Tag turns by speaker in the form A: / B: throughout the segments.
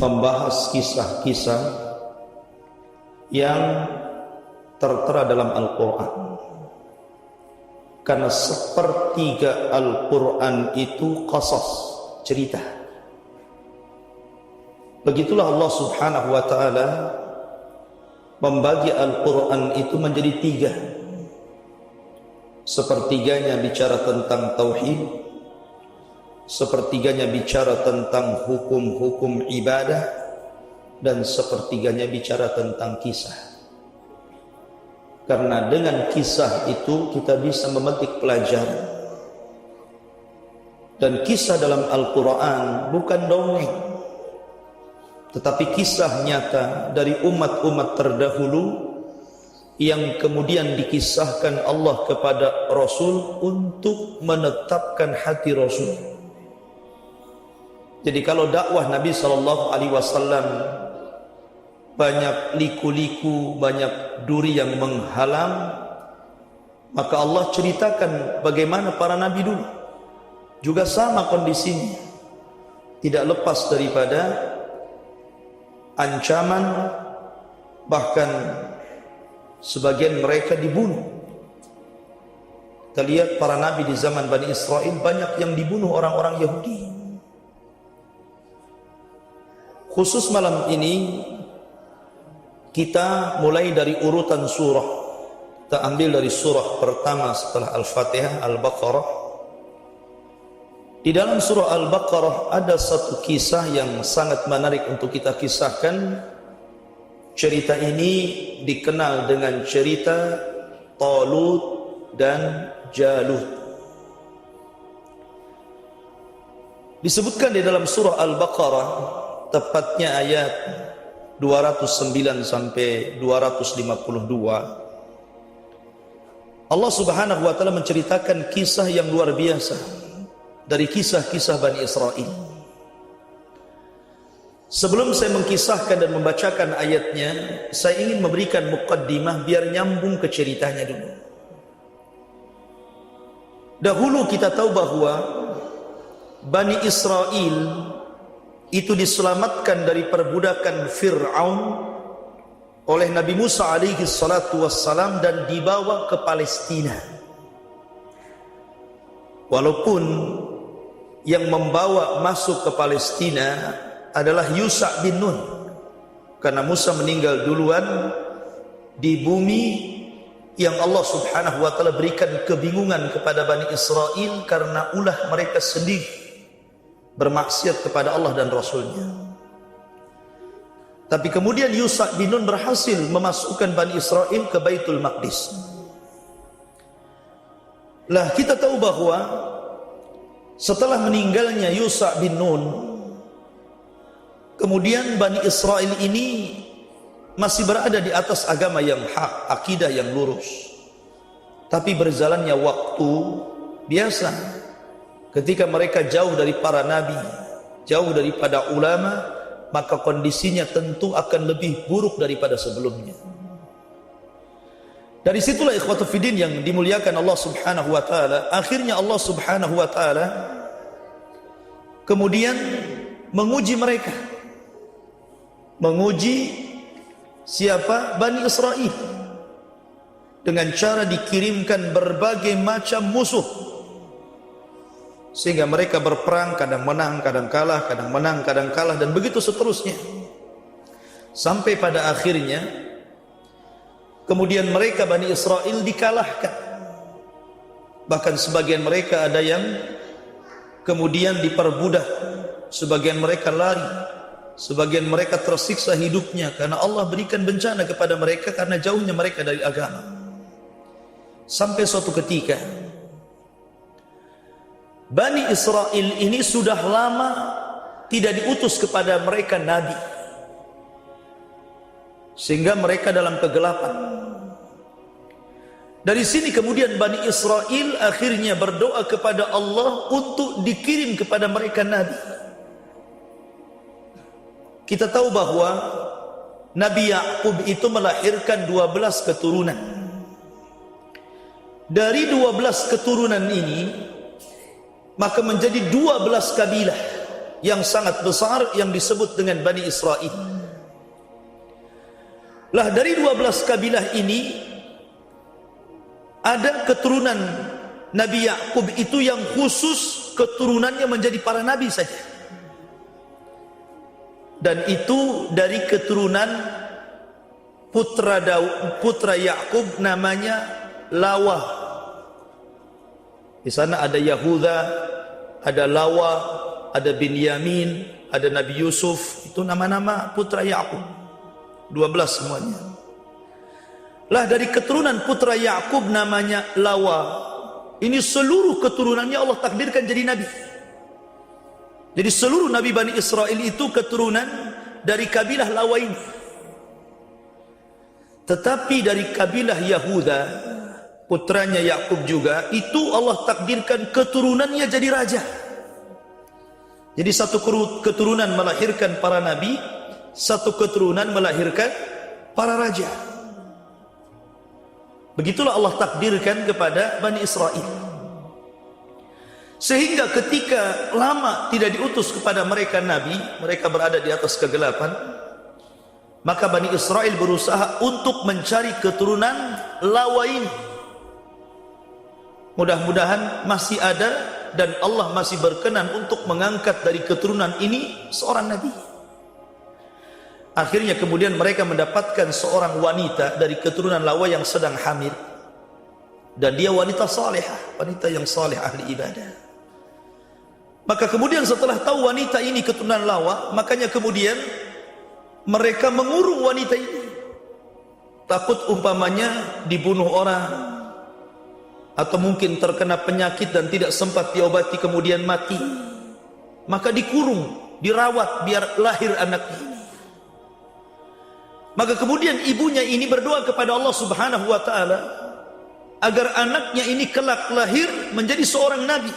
A: Membahas kisah-kisah yang tertera dalam Al-Quran, karena sepertiga Al-Quran itu qasas, cerita. Begitulah Allah Subhanahu wa ta'ala membagi Al-Quran itu menjadi tiga. Sepertiganya bicara tentang tauhid, sepertiganya bicara tentang hukum-hukum ibadah, dan sepertiganya bicara tentang kisah. Karena dengan kisah itu kita bisa memetik pelajaran. Dan kisah dalam Al-Quran bukan dongeng, tetapi kisah nyata dari umat-umat terdahulu yang kemudian dikisahkan Allah kepada Rasul untuk menetapkan hati Rasul. Jadi kalau dakwah Nabi SAW banyak liku-liku, banyak duri yang menghalang, maka Allah ceritakan bagaimana para nabi dulu juga sama kondisinya, tidak lepas daripada ancaman, bahkan sebagian mereka dibunuh. Kita lihat para nabi di zaman Bani Israel banyak yang dibunuh orang-orang Yahudi. Khusus malam ini kita mulai dari urutan surah. Kita ambil dari surah pertama setelah Al-Fatihah, Al-Baqarah. Di dalam surah Al-Baqarah ada satu kisah yang sangat menarik untuk kita kisahkan. Cerita ini dikenal dengan cerita Talut dan Jalut. Disebutkan di dalam surah Al-Baqarah, tepatnya ayat 209 sampai 252, Allah Subhanahu wa ta'ala menceritakan kisah yang luar biasa dari kisah-kisah Bani Israel. Sebelum saya mengkisahkan dan membacakan ayatnya, saya ingin memberikan muqaddimah biar nyambung ke ceritanya dulu. Dahulu kita tahu bahwa Bani Israel itu diselamatkan dari perbudakan Fir'aun oleh Nabi Musa alaihi salatu wassalam dan dibawa ke Palestina. Walaupun yang membawa masuk ke Palestina adalah Yusha bin Nun, karena Musa meninggal duluan di bumi yang Allah Subhanahu wa ta'ala berikan kebingungan kepada Bani Israel karena ulah mereka sendiri bermaksiat kepada Allah dan Rasulnya. Tapi kemudian Yusha bin Nun berhasil memasukkan Bani Israel ke Baitul Maqdis. Lah kita tahu bahwa setelah meninggalnya Yusha bin Nun, kemudian Bani Israel ini masih berada di atas agama yang hak, akidah yang lurus. Tapi berjalannya waktu biasa, ketika mereka jauh dari para nabi, jauh daripada ulama, maka kondisinya tentu akan lebih buruk daripada sebelumnya. Dari situlah ikhwatu fiddin yang dimuliakan Allah Subhanahu wa ta'ala, akhirnya Allah Subhanahu wa ta'ala kemudian menguji mereka. Menguji siapa? Bani Israel, dengan cara dikirimkan berbagai macam musuh, sehingga mereka berperang, kadang menang, kadang kalah, kadang menang, kadang kalah, dan begitu seterusnya. Sampai pada akhirnya kemudian mereka Bani Israel dikalahkan. Bahkan sebagian mereka ada yang kemudian diperbudak, sebagian mereka lari, sebagian mereka tersiksa hidupnya karena Allah berikan bencana kepada mereka karena jauhnya mereka dari agama. Sampai suatu ketika Bani Israel ini sudah lama tidak diutus kepada mereka nabi, sehingga mereka dalam kegelapan. Dari sini kemudian Bani Israel akhirnya berdoa kepada Allah untuk dikirim kepada mereka nabi. Kita tahu bahwa Nabi Ya'qub itu melahirkan 12 keturunan. Dari 12 keturunan ini maka menjadi 12 kabilah yang sangat besar yang disebut dengan Bani Israel. Lah dari 12 kabilah ini ada keturunan Nabi Yakub itu yang khusus keturunannya menjadi para nabi saja. Dan itu dari keturunan putra Yakub namanya Lawa. Di sana ada Yahuda, ada Lawa, ada Binyamin, ada Nabi Yusuf. Itu nama-nama putra Yakub. 12 semuanya. Lah dari keturunan putra Yakub namanya Lawa. Ini seluruh keturunannya Allah takdirkan jadi nabi. Jadi seluruh nabi Bani Israel itu keturunan dari kabilah Lawa ini. Tetapi dari kabilah Yahuda, putranya Yakub juga, itu Allah takdirkan keturunannya jadi raja. Jadi satu keturunan melahirkan para nabi, satu keturunan melahirkan para raja. Begitulah Allah takdirkan kepada Bani Israel. Sehingga ketika lama tidak diutus kepada mereka nabi, mereka berada di atas kegelapan, maka Bani Israel berusaha untuk mencari keturunan Lawa ini. Mudah-mudahan masih ada dan Allah masih berkenan untuk mengangkat dari keturunan ini seorang nabi. Akhirnya kemudian mereka mendapatkan seorang wanita dari keturunan Lawa yang sedang hamil. Dan dia wanita salihah, wanita yang saleh ahli ibadah. Maka kemudian setelah tahu wanita ini keturunan Lawa, makanya kemudian mereka mengurung wanita ini. Takut umpamanya dibunuh orang, atau mungkin terkena penyakit dan tidak sempat diobati kemudian mati. Maka dikurung, dirawat biar lahir anak ini. Maka kemudian ibunya ini berdoa kepada Allah Subhanahu wa ta'ala agar anaknya ini kelak lahir menjadi seorang nabi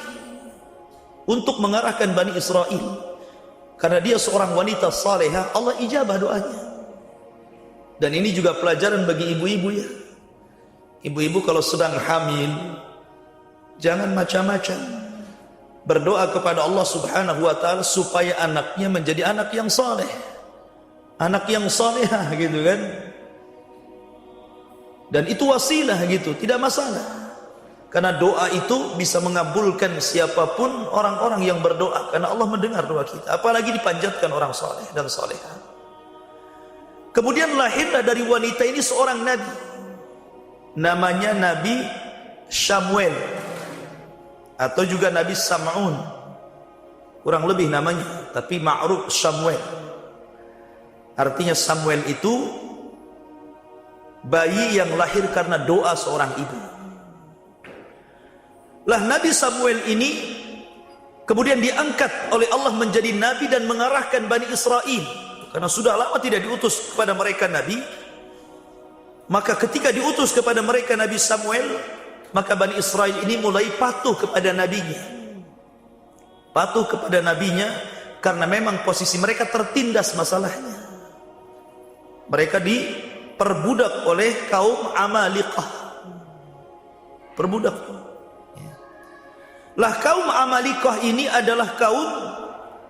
A: untuk mengarahkan Bani Israel. Karena dia seorang wanita salehah, Allah ijabah doanya. Dan ini juga pelajaran bagi ibu-ibu ya. Ibu-ibu kalau sedang hamil, jangan macam-macam. Berdoa kepada Allah Subhanahu wa ta'ala supaya anaknya menjadi anak yang saleh, anak yang salehah gitu kan. Dan itu wasilah gitu, tidak masalah. Karena doa itu bisa mengabulkan siapapun orang-orang yang berdoa, karena Allah mendengar doa kita, apalagi dipanjatkan orang saleh dan salehah. Kemudian lahirlah dari wanita ini seorang nabi, namanya Nabi Samuel atau juga Nabi Sam'un, kurang lebih namanya, tapi ma'ruf Samuel. Artinya Samuel itu bayi yang lahir karena doa seorang ibu. Lah Nabi Samuel ini kemudian diangkat oleh Allah menjadi nabi dan mengarahkan Bani Israel. Karena sudah lama tidak diutus kepada mereka nabi, maka ketika diutus kepada mereka Nabi Samuel, maka Bani Israel ini mulai patuh kepada nabinya. Patuh kepada nabinya karena memang posisi mereka tertindas masalahnya. Mereka diperbudak oleh kaum Amalikah. Perbudak. Lah kaum Amalikah ini adalah kaum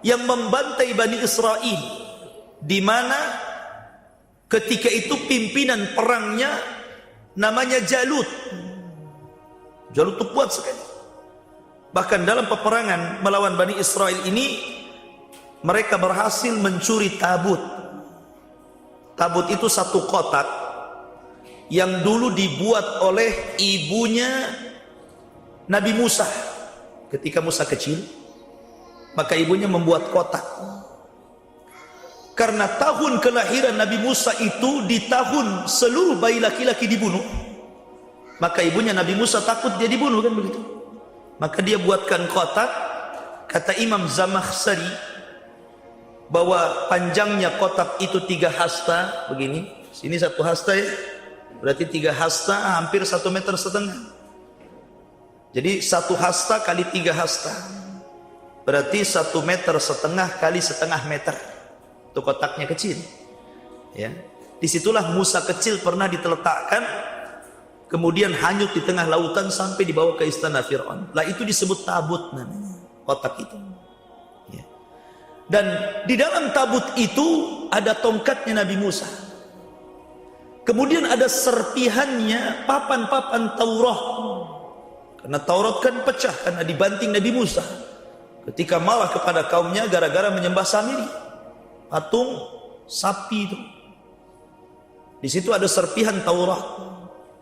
A: yang membantai Bani Israel, di mana ketika itu pimpinan perangnya namanya Jalut. Jalut itu kuat sekali. Bahkan dalam peperangan melawan Bani Israel ini, mereka berhasil mencuri tabut. Tabut itu satu kotak yang dulu dibuat oleh ibunya Nabi Musa. Ketika Musa kecil, maka ibunya membuat kotak. Karena tahun kelahiran Nabi Musa itu di tahun seluruh bayi laki-laki dibunuh, maka ibunya Nabi Musa takut dia dibunuh, kan begitu. Maka dia buatkan kotak. Kata Imam Zamakhsyari bahwa panjangnya kotak itu 3 hasta begini. Sini 1 hasta ya, berarti 3 hasta hampir 1,5 meter. Jadi 1 hasta kali 3 hasta berarti 1,5 meter kali 1,5 meter. Itu kotaknya kecil ya. Disitulah Musa kecil pernah diteletakkan kemudian hanyut di tengah lautan sampai dibawa ke istana Fir'aun. Lah itu disebut tabut namanya, kotak itu. Ya. Dan di dalam tabut itu ada tongkatnya Nabi Musa. Kemudian ada serpihannya papan-papan Taurat. Karena Taurat kan pecah karena dibanting Nabi Musa ketika marah kepada kaumnya gara-gara menyembah Samiri, patung sapi itu. Di situ ada serpihan Taurat.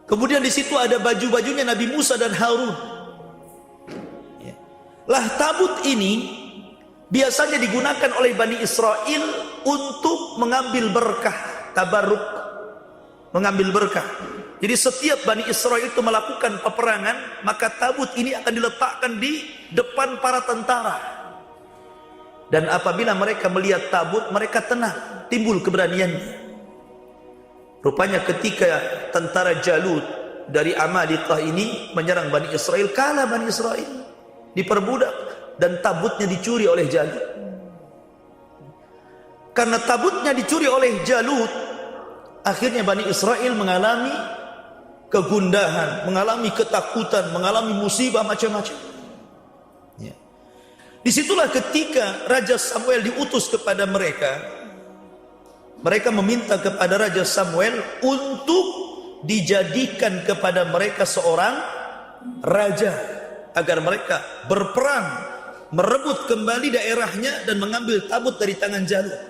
A: Kemudian di situ ada baju-bajunya Nabi Musa dan Harun. Ya. Lah tabut ini biasanya digunakan oleh Bani Israel untuk mengambil berkah, tabarruk, mengambil berkah. Jadi setiap Bani Israel itu melakukan peperangan, maka tabut ini akan diletakkan di depan para tentara. Dan apabila mereka melihat tabut, mereka tenang, timbul keberaniannya. Rupanya ketika tentara Jalut dari Amalekah ini menyerang Bani Israel, kalah Bani Israel, diperbudak dan tabutnya dicuri oleh Jalut. Karena tabutnya dicuri oleh Jalut, akhirnya Bani Israel mengalami kegundahan, mengalami ketakutan, mengalami musibah macam-macam. Ya. Disitulah ketika Raja Samuel diutus kepada mereka. Mereka meminta kepada Raja Samuel untuk dijadikan kepada mereka seorang raja, agar mereka berperang, merebut kembali daerahnya dan mengambil tabut dari tangan Jalut.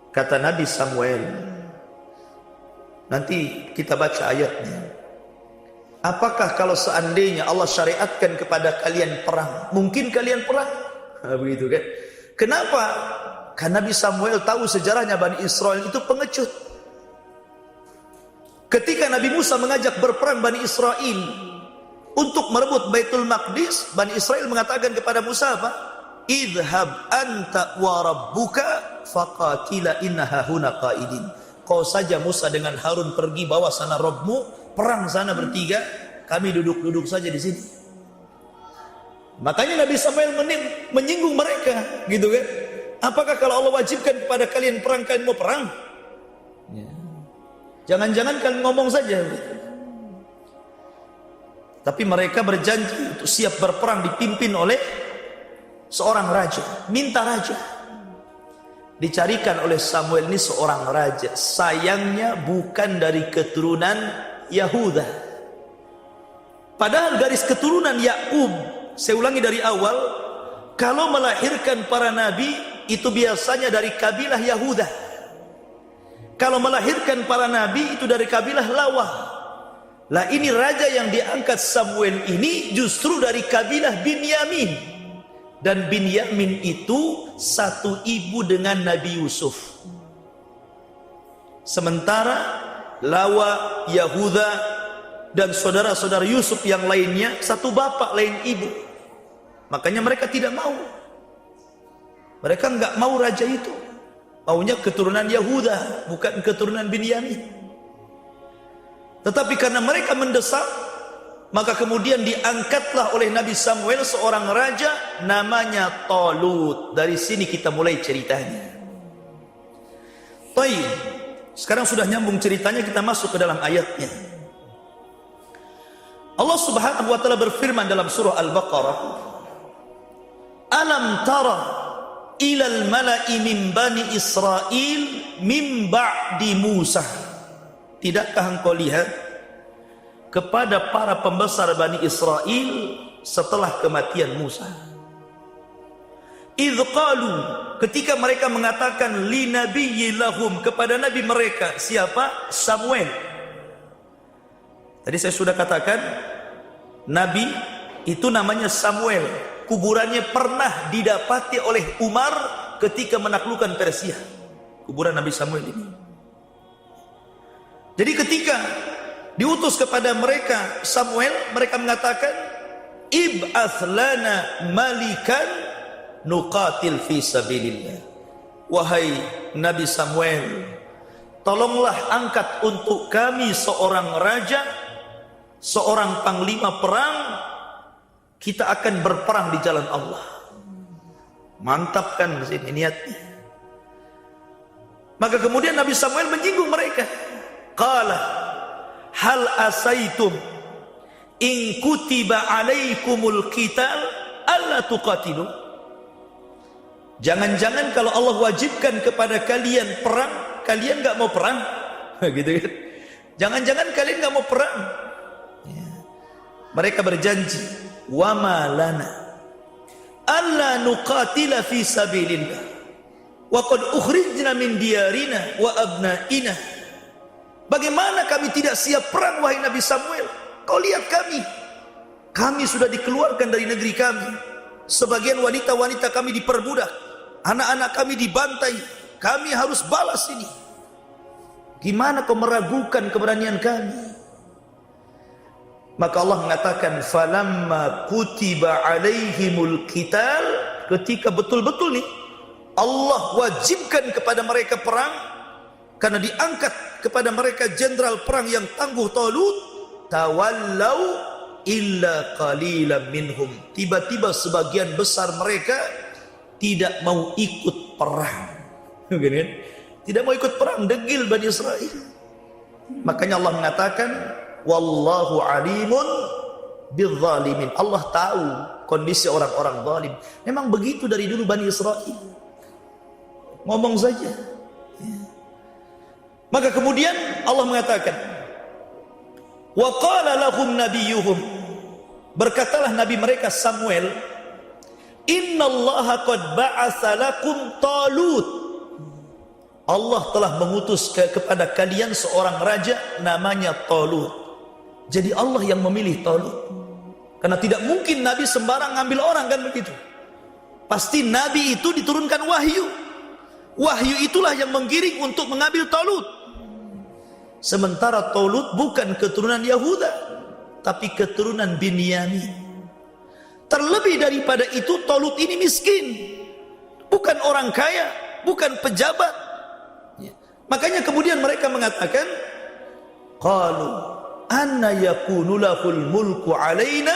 A: Kata Nabi Samuel, nanti kita baca ayatnya. Apakah kalau seandainya Allah syariatkan kepada kalian perang, mungkin kalian perang? Begitu kan? Kenapa? Karena Nabi Samuel tahu sejarahnya Bani Israel itu pengecut. Ketika Nabi Musa mengajak berperang Bani Israel untuk merebut Baitul Maqdis, Bani Israel mengatakan kepada Musa apa? Idhab anta wa rabbuka faqatila innaha huna qaidin. Kau saja Musa dengan Harun pergi, bawa sana Rabbmu, perang sana bertiga, kami duduk-duduk saja di sini. Makanya Nabi Samuel menyinggung mereka, gitu kan? Apakah kalau Allah wajibkan kepada kalian perang, kalian mau perang? Jangan-jangan kalian ngomong saja. Tapi mereka berjanji untuk siap berperang dipimpin oleh seorang raja. Minta raja. Dicarikan oleh Samuel ini seorang raja. Sayangnya bukan dari keturunan Yahuda. Padahal garis keturunan Yakub, saya ulangi dari awal, kalau melahirkan para nabi itu biasanya dari kabilah Yahuda. Kalau melahirkan para nabi itu dari kabilah Lawah. Lah ini raja yang diangkat Samuel ini justru dari kabilah Binyamin. Dan Binyamin itu satu ibu dengan Nabi Yusuf. Sementara Lawa, Yahuda dan saudara-saudara Yusuf yang lainnya satu bapak lain ibu. Makanya mereka tidak mau. Mereka enggak mau raja itu. Maunya keturunan Yahuda, bukan keturunan Binyamin. Tetapi karena mereka mendesak, maka kemudian diangkatlah oleh Nabi Samuel seorang raja namanya Talut. Dari sini kita mulai ceritanya. Baik, sekarang sudah nyambung ceritanya, kita masuk ke dalam ayatnya. Allah Subhanahu wa taala berfirman dalam surah Al-Baqarah, "Alam tara ilal mala'i min bani Israel min ba'di Musa." Tidakkah engkau lihat kepada para pembesar Bani Israel setelah kematian Musa? Idh qalu, ketika mereka mengatakan li nabiyyi lahum, kepada nabi mereka. Siapa? Samuel. Tadi saya sudah katakan nabi itu namanya Samuel. Kuburannya pernah didapati oleh Umar ketika menaklukkan Persia. Kuburan Nabi Samuel ini. Jadi ketika diutus kepada mereka Samuel, mereka mengatakan, ib'ats lana malikan nuqatil fi sabilillah. Wahai Nabi Samuel, tolonglah angkat untuk kami seorang raja, seorang panglima perang. Kita akan berperang di jalan Allah. Mantap kan ini niatnya. Maka kemudian Nabi Samuel menyinggung mereka. Qala hal asaitum in kutiba alaikumul qital alla tuqatilu. Jangan-jangan kalau Allah wajibkan kepada kalian perang, kalian enggak mau perang? Gitu kan? Jangan-jangan kalian enggak mau perang. Ya. Mereka berjanji, wa ma lana alla nuqatila fi sabilillah wa qad ukhrijna min diyarina wa abnaina. Bagaimana kami tidak siap perang wahai Nabi Samuel? Kau lihat kami sudah dikeluarkan dari negeri kami. Sebagian wanita-wanita kami diperbudak, anak-anak kami dibantai. Kami harus balas ini. Gimana kau meragukan keberanian kami? Maka Allah mengatakan, falamma kutiba alaihimul qital, ketika betul-betul nih Allah wajibkan kepada mereka perang, karena diangkat kepada mereka jenderal perang yang tangguh Talut, tawallau illa qalilan minhum. Tiba-tiba sebagian besar mereka tidak mau ikut perang. Tidak mau ikut perang, degil Bani Israel. Makanya Allah mengatakan, wallahu alimun bizzalimin. Allah tahu kondisi orang-orang zalim. Memang begitu dari dulu Bani Israel. Ngomong saja. Maka kemudian Allah mengatakan, wa qala lahum nabiyuhum, berkatalah nabi mereka Samuel, innallaha qad ba'atsa lakum Talut. Allah telah mengutus kepada kalian seorang raja namanya Talut. Jadi Allah yang memilih Talut. Karena tidak mungkin nabi sembarang ngambil orang, kan begitu. Pasti nabi itu diturunkan wahyu. Wahyu itulah yang menggiring untuk mengambil Talut. Sementara Talut bukan keturunan Yahuda, tapi keturunan Binyamin. Terlebih daripada itu, Talut ini miskin, bukan orang kaya, bukan pejabat. Makanya kemudian mereka mengatakan, qalu anna yakunu lahul mulku alaina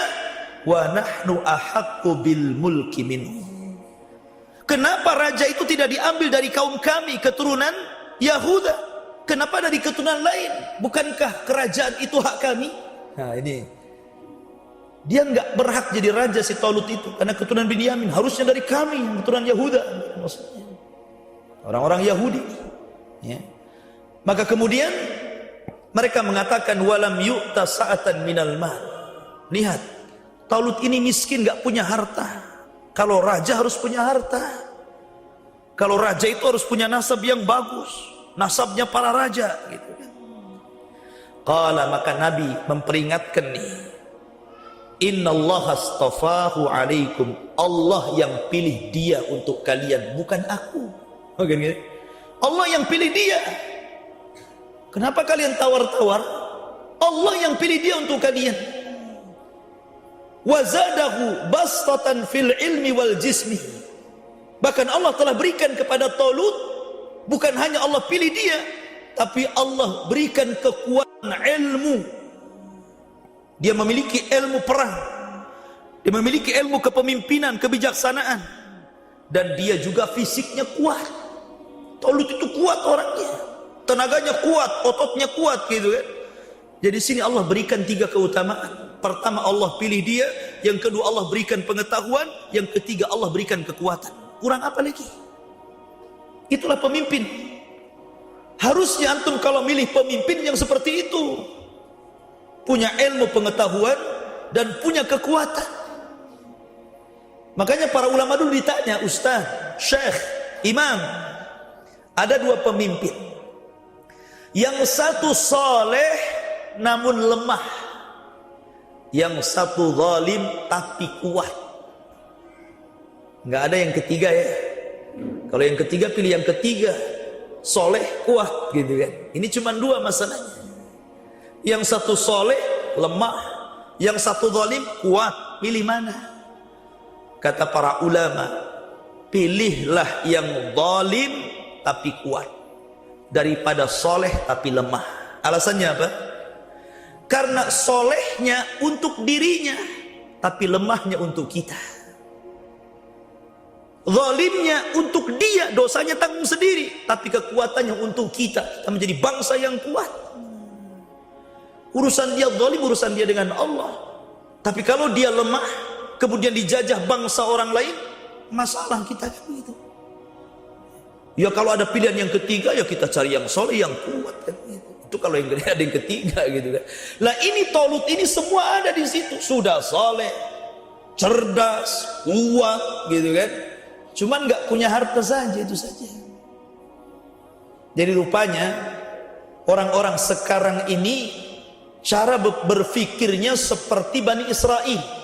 A: wa nahnu ahaqqu bil mulki minhu. Kenapa raja itu tidak diambil dari kaum kami, keturunan Yahuda? Kenapa dari keturunan lain? Bukankah kerajaan itu hak kami? Nah ini, dia nggak berhak jadi raja si Talut itu, karena keturunan Binyamin. Harusnya dari kami, keturunan Yahuda, maksudnya orang-orang Yahudi. Ya. Maka kemudian mereka mengatakan, walam yu'ta sa'atan minal mal. Lihat, Talut ini miskin, nggak punya harta. Kalau raja harus punya harta. Kalau raja itu harus punya nasab yang bagus, nasabnya para raja, gitu kan. Qala, maka Nabi memperingatkan nih, innallaha astafahu alaikum. Allah yang pilih dia untuk kalian, bukan aku. Allah yang pilih dia. Kenapa kalian tawar-tawar? Allah yang pilih dia untuk kalian. Wazadahu bastatan fil ilmi wal jismi. Bahkan Allah telah berikan kepada Talut, bukan hanya Allah pilih dia, tapi Allah berikan kekuatan ilmu. Dia memiliki ilmu perang, dia memiliki ilmu kepemimpinan, kebijaksanaan, dan dia juga fisiknya kuat. Talut itu kuat orangnya, tenaganya kuat, ototnya kuat, gitu kan. Jadi sini Allah berikan 3 keutamaan. Pertama, Allah pilih dia. Yang kedua, Allah berikan pengetahuan. Yang ketiga, Allah berikan kekuatan. Kurang apa lagi? Itulah pemimpin. Harusnya antum kalau milih pemimpin yang seperti itu, punya ilmu pengetahuan dan punya kekuatan. Makanya para ulama dulu ditanya, ustaz, syekh, imam, ada 2 pemimpin. Yang satu soleh namun lemah, yang satu zalim tapi kuat. Nggak ada yang ketiga ya. Kalau yang ketiga pilih yang ketiga, soleh kuat, gitu kan. Ini cuma 2 masalahnya. Yang satu soleh lemah, yang satu zalim kuat. Pilih mana? Kata para ulama, pilihlah yang zalim tapi kuat daripada soleh tapi lemah. Alasannya apa? Karena solehnya untuk dirinya, tapi lemahnya untuk kita. Zalimnya untuk dia, dosanya tanggung sendiri, tapi kekuatannya untuk kita. Kita menjadi bangsa yang kuat. Urusan dia zalim, urusan dia dengan Allah. Tapi kalau dia lemah, kemudian dijajah bangsa orang lain, masalah kita kan begitu. Ya kalau ada pilihan yang ketiga, ya kita cari yang soleh, yang kuat kan gitu. Itu kalau yang ada yang ketiga gitu kan. Lah ini Talut ini semua ada di situ. Sudah soleh, cerdas, kuat gitu kan. Cuman nggak punya harta saja, itu saja. Jadi rupanya orang-orang sekarang ini cara berpikirnya seperti Bani Israel.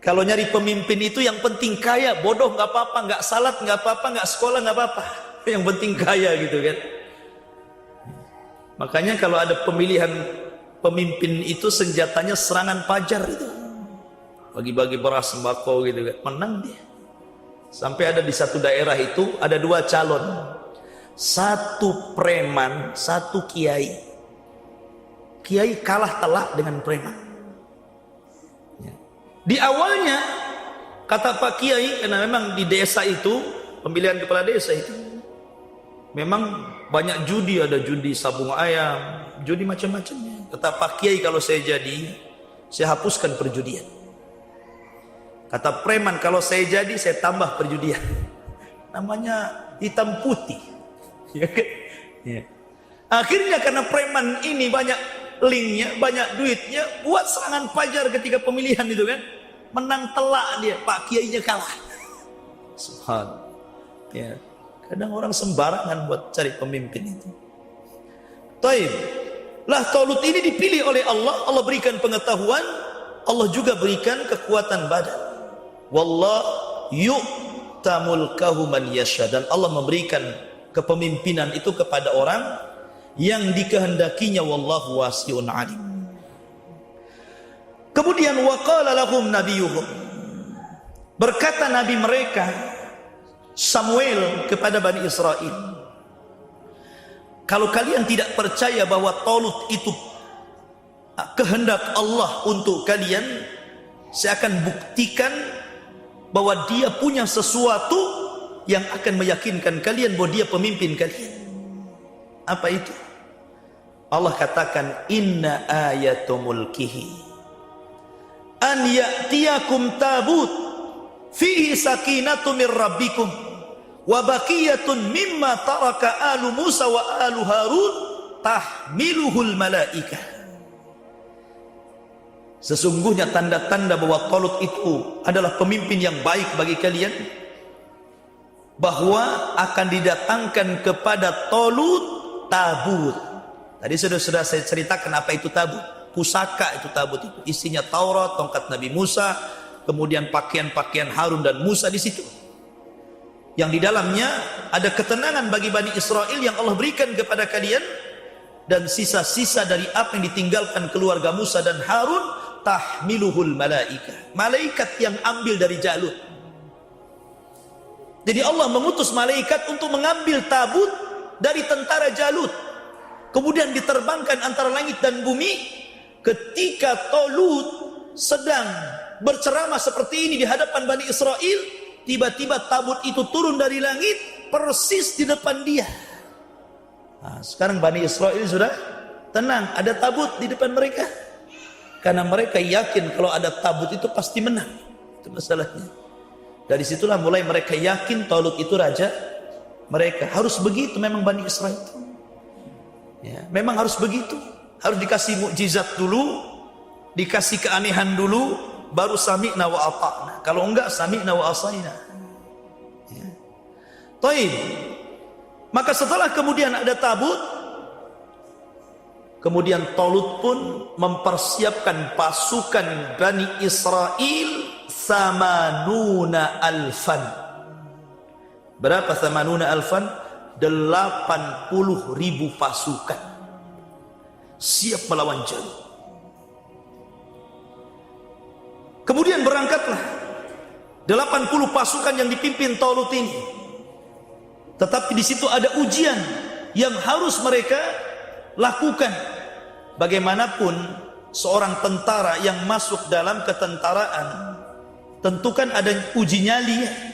A: Kalau nyari pemimpin itu yang penting kaya, bodoh nggak apa-apa, nggak salat nggak apa-apa, nggak sekolah nggak apa-apa, yang penting kaya gitu kan. Makanya kalau ada pemilihan pemimpin itu senjatanya serangan fajar itu, bagi-bagi beras sembako gitu kan, menang dia. Sampai ada di satu daerah itu ada 2 calon, satu preman, satu kiai. Kiai kalah telak dengan preman. Di awalnya kata Pak Kiai, karena memang di desa itu pemilihan kepala desa itu memang banyak judi, ada judi sabung ayam, judi macam-macamnya. Kata Pak Kiai, kalau saya jadi, saya hapuskan perjudian. Kata preman, kalau saya jadi, saya tambah perjudian. Namanya hitam putih. Ya kan? Ya. Akhirnya karena preman ini banyak linknya, banyak duitnya, buat serangan fajar ketika pemilihan itu kan, menang telak dia, Pak Kiainya kalah. Subhanallah. Ya, kadang orang sembarangan buat cari pemimpin itu. Taib. Lah Talut ini dipilih oleh Allah, Allah berikan pengetahuan, Allah juga berikan kekuatan badan. Wallah yu'tamul kahuman yasha, dan Allah memberikan kepemimpinan itu kepada orang yang dikehendakinya, wallahu wasi'un alim. Kemudian waqala lahum nabiyuhum, berkata nabi mereka Samuel kepada Bani Israel, kalau kalian tidak percaya bahwa Talut itu kehendak Allah untuk kalian, saya akan buktikan bahwa dia punya sesuatu yang akan meyakinkan kalian bahwa dia pemimpin kalian. Apa itu? Allah katakan, inna ayatu mulkihi an ya'tiyakum tabut fihi sakinatu min rabbikum wa baqiyatun mimma taraka alu Musa wa alu Harun tahmiluhul malaikah. Sesungguhnya tanda-tanda bahwa Talut itu adalah pemimpin yang baik bagi kalian, bahwa akan didatangkan kepada Talut tabut. Tadi sudah saya ceritakan apa itu tabut. Pusaka itu tabut itu. Isinya Taurat, tongkat Nabi Musa, kemudian pakaian-pakaian Harun dan Musa di situ. Yang di dalamnya ada ketenangan bagi Bani Israel yang Allah berikan kepada kalian, dan sisa-sisa dari apa yang ditinggalkan keluarga Musa dan Harun, tahmiluhul malaikah. Malaikat yang ambil dari Jalut. Jadi Allah mengutus malaikat untuk mengambil tabut dari tentara Jalut, kemudian diterbangkan antara langit dan bumi. Ketika Talut sedang berceramah seperti ini di hadapan Bani Israel, tiba-tiba tabut itu turun dari langit persis di depan dia. Nah, sekarang Bani Israel sudah tenang, ada tabut di depan mereka, karena mereka yakin kalau ada tabut itu pasti menang. Itu masalahnya. Dari situlah mulai mereka yakin Talut itu raja mereka. Harus begitu memang Bani Israel itu. Ya, memang harus begitu. Harus dikasih mukjizat dulu, dikasih keanehan dulu, baru sami'na wa ata'na. Kalau enggak sami'na wa asaina. Ya. Taib. Maka setelah kemudian ada tabut, kemudian Talut pun mempersiapkan pasukan Bani Israel samanuna alfan. Berapa samanuna alfan? 80.000 pasukan siap melawan Jalut. Kemudian berangkatlah 80 pasukan yang dipimpin Talut ini. Tetapi di situ ada ujian yang harus mereka lakukan. Bagaimanapun seorang tentara yang masuk dalam ketentaraan, tentu kan ada uji nyali.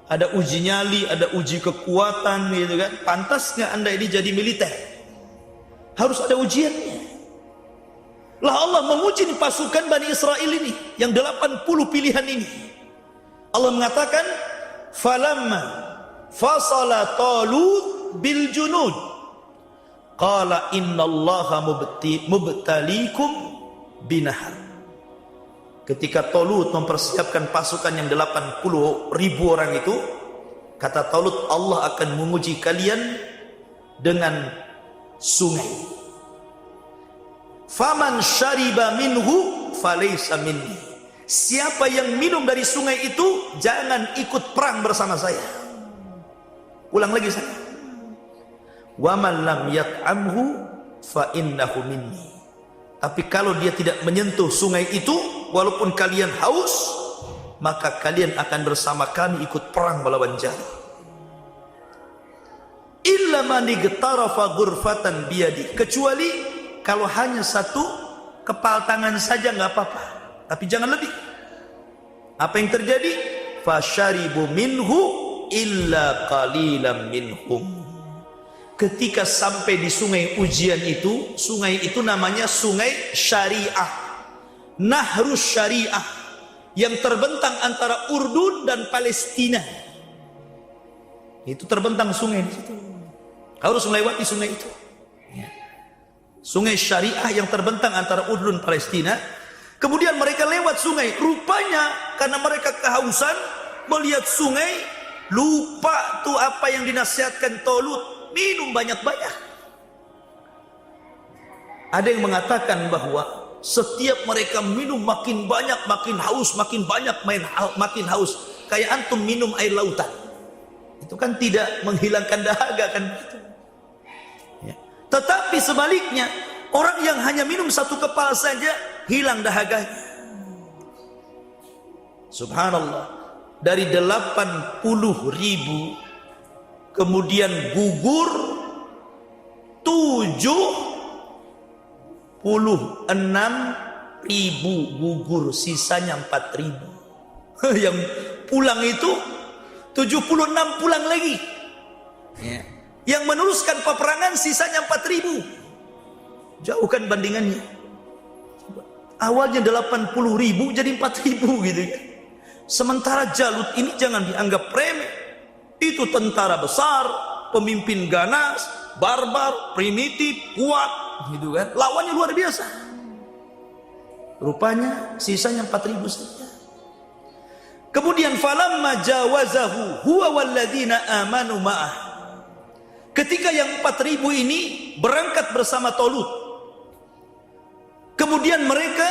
A: Ada uji nyali, ada uji kekuatan gitu kan. Pantas nggak Anda ini jadi militer? Harus ada ujiannya. Lah Allah menguji pasukan Bani Israel ini yang 80 pilihan ini. Allah mengatakan, falamma fasala Talut bil junud qala innallaha mubtalikum binahar. Ketika Talut mempersiapkan pasukan yang 80.000 orang itu, kata Talut, Allah akan menguji kalian dengan sungai. Faman syariba minhu falaysa minni. Siapa yang minum dari sungai itu jangan ikut perang bersama saya. Ulang lagi saya. Wa man lam yat'amhu fa innahu minni. Tapi kalau dia tidak menyentuh sungai itu, walaupun kalian haus, maka kalian akan bersama kami ikut perang melawan jahat. Illa man igtarafa ghurfatan biyadi, kecuali kalau hanya satu kepal tangan saja nggak apa-apa, tapi jangan lebih. Apa yang terjadi? Fasyaribu minhu illa qalilan minhum. Ketika sampai di sungai ujian itu, sungai itu namanya sungai syariah, Nahrus Syariah, yang terbentang antara Urdun dan Palestina. Itu terbentang sungai di situ. Harus melewati sungai itu. Sungai Syariah yang terbentang antara Urdun dan Palestina. Kemudian mereka lewat sungai. Rupanya karena mereka kehausan melihat sungai, lupa tuh apa yang dinasihatkan Talut, minum banyak-banyak. Ada yang mengatakan bahwa setiap mereka minum makin banyak, makin haus, makin banyak, makin haus. Kayak antum minum air lautan. Itu kan tidak menghilangkan dahaga kan gitu. Tetapi sebaliknya, orang yang hanya minum satu kepal saja hilang dahaganya. Subhanallah. Dari 80.000 kemudian gugur 76.000 gugur, sisanya 4.000. Yang pulang itu 76 pulang lagi. Yang meneruskan peperangan sisanya 4.000. Jauhkan bandingannya. Awalnya 80.000 jadi 4.000 gitu ya. Sementara Jalut ini jangan dianggap remeh. Itu tentara besar, pemimpin ganas, barbar, primitif, kuat gitu kan. Lawannya luar biasa. Rupanya sisanya 4.000 saja. Kemudian falamma jawazahu huwa walladzina amanu ma'ah. Ketika yang 4.000 ini berangkat bersama Talut, kemudian mereka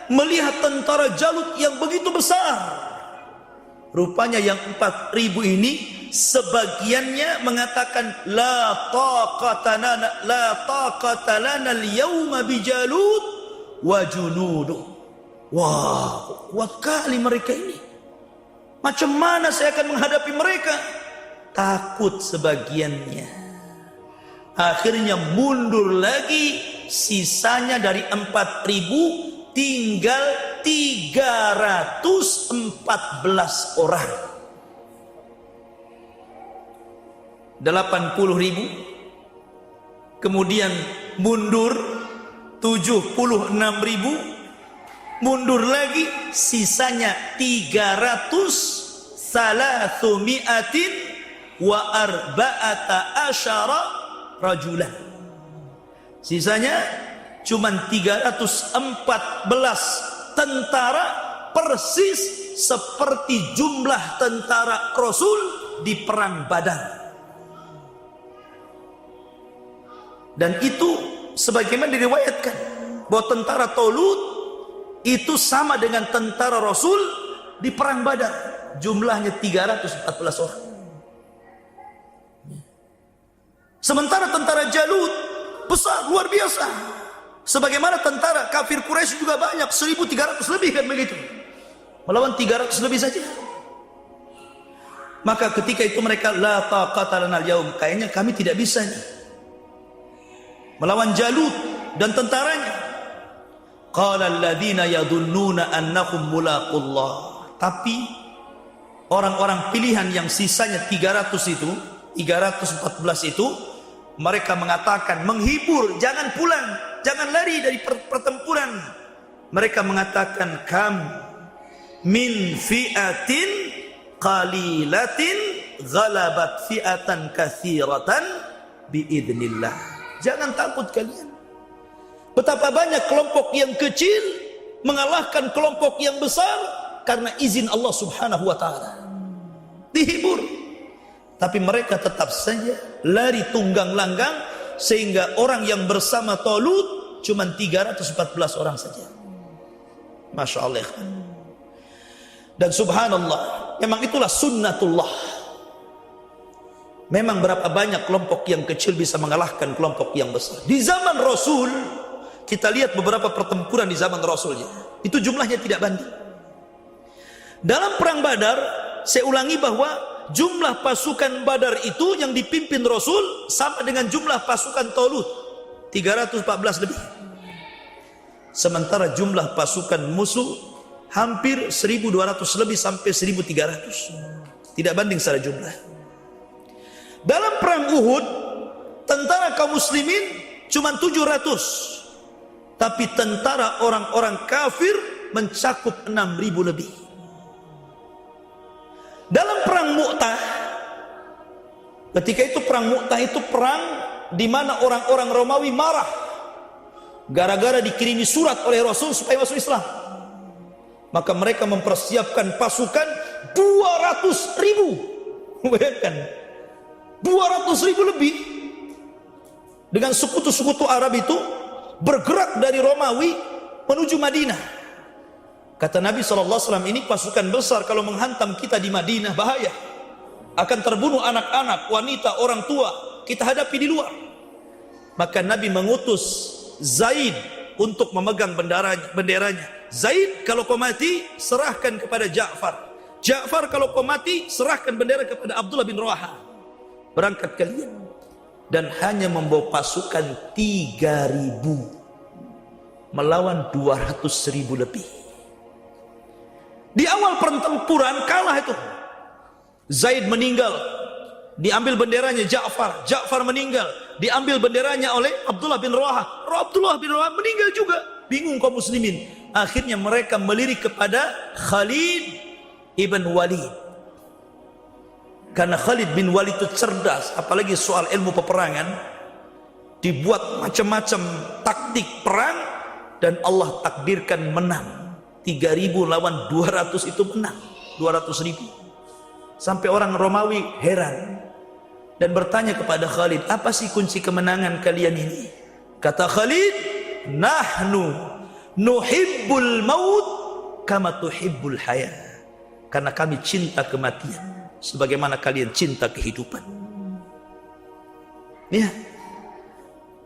A: melihat tentara Jalut yang begitu besar. Rupanya yang 4.000 ini sebagiannya mengatakan la taqata lana al-yawma bi Jalut wa junuduh. Wah, kuat kali mereka ini. Macam mana saya akan menghadapi mereka? Takut sebagiannya. Akhirnya mundur lagi, sisanya dari 4.000 tinggal 314 orang. 80.000, kemudian mundur 76.000, mundur lagi, sisanya 300 wa arba'ata asyara rajulan. Sisanya cuman 314 tentara, persis seperti jumlah tentara Rasul di perang Badar. Dan itu sebagaimana diriwayatkan bahwa tentara Talut itu sama dengan tentara Rasul di perang Badar, jumlahnya 314 orang. Sementara tentara Jalut besar, luar biasa. Sebagaimana tentara kafir Quraisy juga banyak, 1.300 lebih kan begitu. Melawan 300 lebih saja. Maka ketika itu mereka la taqata lana al-yaum, kayaknya kami tidak bisa nih melawan Jalut dan tentaranya. Qala alladziina yadhunnuna annahum mulaqullah. Tapi orang-orang pilihan yang sisanya 300 itu, 314 itu, mereka mengatakan, menghibur, jangan pulang, jangan lari dari pertempuran. Mereka mengatakan, kam min fi'atin qalilatin ghalabat fi'atan katsiratan biidznillah. Jangan takut kalian. Betapa banyak kelompok yang kecil mengalahkan kelompok yang besar karena izin Allah Subhanahu wa taala. Dihibur. Tapi mereka tetap saja lari tunggang langgang, sehingga orang yang bersama Talut cuma 314 orang saja. Masya Allah. Dan subhanallah, memang itulah sunnatullah. Memang berapa banyak kelompok yang kecil bisa mengalahkan kelompok yang besar. Di zaman Rasul, kita lihat beberapa pertempuran di zaman Rasulnya, itu jumlahnya tidak banding. Dalam perang Badar, saya ulangi bahwa jumlah pasukan Badar itu yang dipimpin Rasul sama dengan jumlah pasukan Talut, 314 lebih. Sementara jumlah pasukan musuh hampir 1200 lebih sampai 1300. Tidak banding secara jumlah. Dalam perang Uhud, tentara kaum muslimin cuma 700. Tapi tentara orang-orang kafir mencakup 6000 lebih. Dalam perang Mu'tah, ketika itu perang Mu'tah itu perang di mana orang-orang Romawi marah gara-gara dikirimi surat oleh Rasul supaya masuk Islam. Maka mereka mempersiapkan pasukan 200.000. Bayangkan, 200.000 lebih. Dengan sekutu-sekutu Arab itu bergerak dari Romawi menuju Madinah. Kata Nabi SAW, ini pasukan besar, kalau menghantam kita di Madinah bahaya. Akan terbunuh anak-anak, wanita, orang tua. Kita hadapi di luar. Maka Nabi mengutus Zaid untuk memegang benderanya. Zaid, kalau kau mati, serahkan kepada Ja'far. Ja'far, kalau kau mati, serahkan bendera kepada Abdullah bin Rawaha. Berangkat kalian. Dan hanya membawa pasukan 3.000 melawan 200.000 lebih. Di awal pertempuran kalah itu. Zaid meninggal, diambil benderanya Ja'far. Ja'far meninggal, diambil benderanya oleh Abdullah bin Rawaha. Abdullah bin Rawaha meninggal juga. Bingung kaum muslimin. Akhirnya mereka melirik kepada Khalid ibn Walid. Karena Khalid bin Walid itu cerdas, apalagi soal ilmu peperangan. Dibuat macam-macam taktik perang dan Allah takdirkan menang. 3.000 lawan 200 itu menang. 200.000. Sampai orang Romawi heran dan bertanya kepada Khalid, apa sih kunci kemenangan kalian ini? Kata Khalid, nahnu nuhibbul maut kama tuhibbul haya. Karena kami cinta kematian sebagaimana kalian cinta kehidupan. Ya.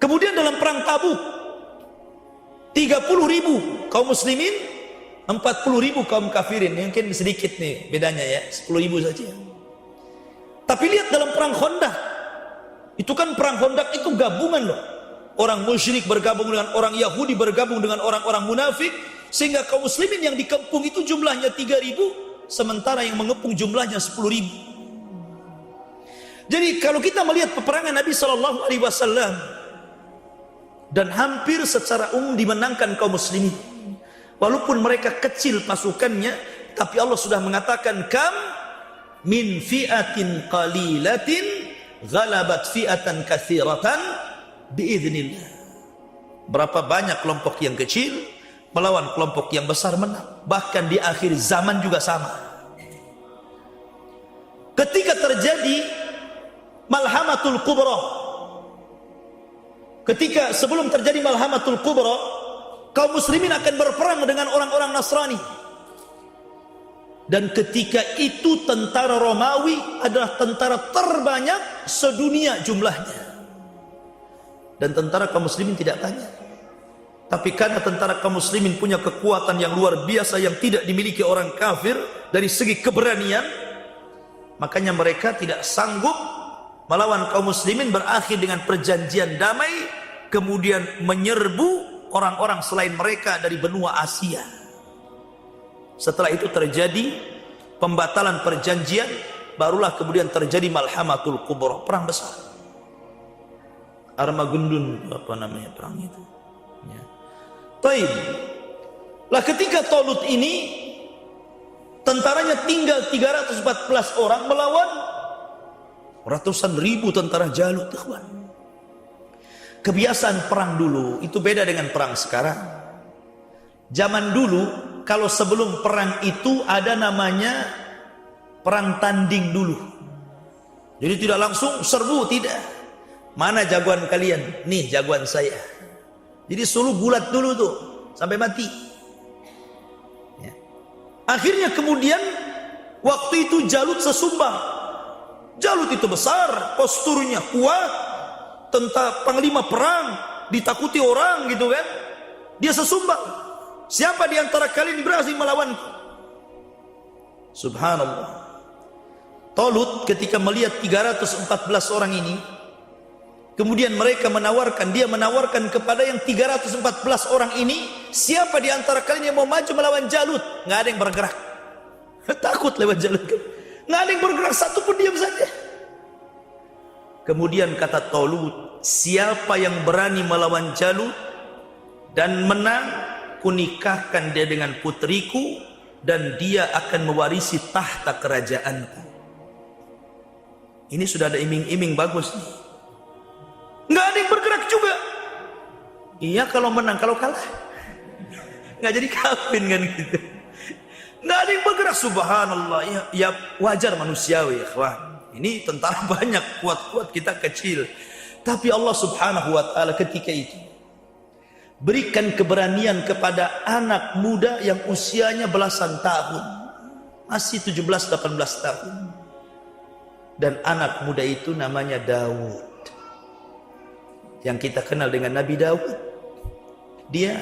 A: Kemudian dalam perang Tabuk, 30.000 kaum muslimin, 40.000 kaum kafirin. Mungkin sedikit nih bedanya ya, 10.000 saja. Tapi lihat dalam perang Khandaq, itu kan perang Khandaq itu gabungan loh. Orang musyrik bergabung dengan orang Yahudi, bergabung dengan orang-orang munafik, sehingga kaum muslimin yang dikepung itu jumlahnya 3.000, sementara yang mengepung jumlahnya 10.000. Jadi kalau kita melihat peperangan Nabi SAW, dan hampir secara umum dimenangkan kaum muslimin. Walaupun mereka kecil pasukannya, tapi Allah sudah mengatakan, kam min fi'atin qalilatin ghalabat fi'atan katsiratan biidznillah. Berapa banyak kelompok yang kecil melawan kelompok yang besar menang. Bahkan di akhir zaman juga sama. Ketika terjadi Malhamatul Kubra, ketika sebelum terjadi Malhamatul Kubra, kaum muslimin akan berperang dengan orang-orang Nasrani. Dan ketika itu tentara Romawi adalah tentara terbanyak sedunia jumlahnya. Dan tentara kaum muslimin tidak banyak. Tapi karena tentara kaum muslimin punya kekuatan yang luar biasa yang tidak dimiliki orang kafir dari segi keberanian, makanya mereka tidak sanggup melawan kaum muslimin, berakhir dengan perjanjian damai, kemudian menyerbu orang-orang selain mereka dari benua Asia. Setelah itu terjadi pembatalan perjanjian, barulah kemudian terjadi Malhamatul Kubra, perang besar. Armageddon, apa namanya perang itu. Ya. Taib. Lah ketika Talut ini tentaranya tinggal 314 orang melawan ratusan ribu tentara Jalut, ikhwan. Kebiasaan perang dulu itu beda dengan perang sekarang. Zaman dulu kalau sebelum perang itu ada namanya perang tanding dulu. Jadi tidak langsung serbu, tidak. Mana jagoan kalian? Nih jagoan saya. Jadi suruh gulat dulu tuh sampai mati. Ya. Akhirnya kemudian waktu itu Jalut sesumbang. Jalut itu besar, posturnya kuat, tentara panglima perang, ditakuti orang gitu kan. Dia sesumbang. Siapa di antara kalian berhasil melawanku? Subhanallah. Talut ketika melihat 314 orang ini, kemudian dia menawarkan kepada yang 314 orang ini, siapa di antara kalian yang mau maju melawan Jalut? Nggak ada yang bergerak. Takut lewat Jalut. Nggak ada yang bergerak, satu pun diam saja. Kemudian kata Talut, siapa yang berani melawan Jalut dan menang, kunikahkan dia dengan putriku dan dia akan mewarisi tahta kerajaanku. Ini sudah ada iming-iming bagus nih. Nggak ada yang bergerak juga. Iya kalau menang, kalau kalah nggak jadi kawin kan gitu. Nggak ada yang bergerak, subhanallah. Ya wajar manusiawi, ikhwan. Ini tentara banyak, kuat-kuat, kita kecil. Tapi Allah subhanahu wa ta'ala ketika itu berikan keberanian kepada anak muda yang usianya belasan tahun, masih 17-18 tahun. Dan anak muda itu namanya Daud, yang kita kenal dengan Nabi Daud. Dia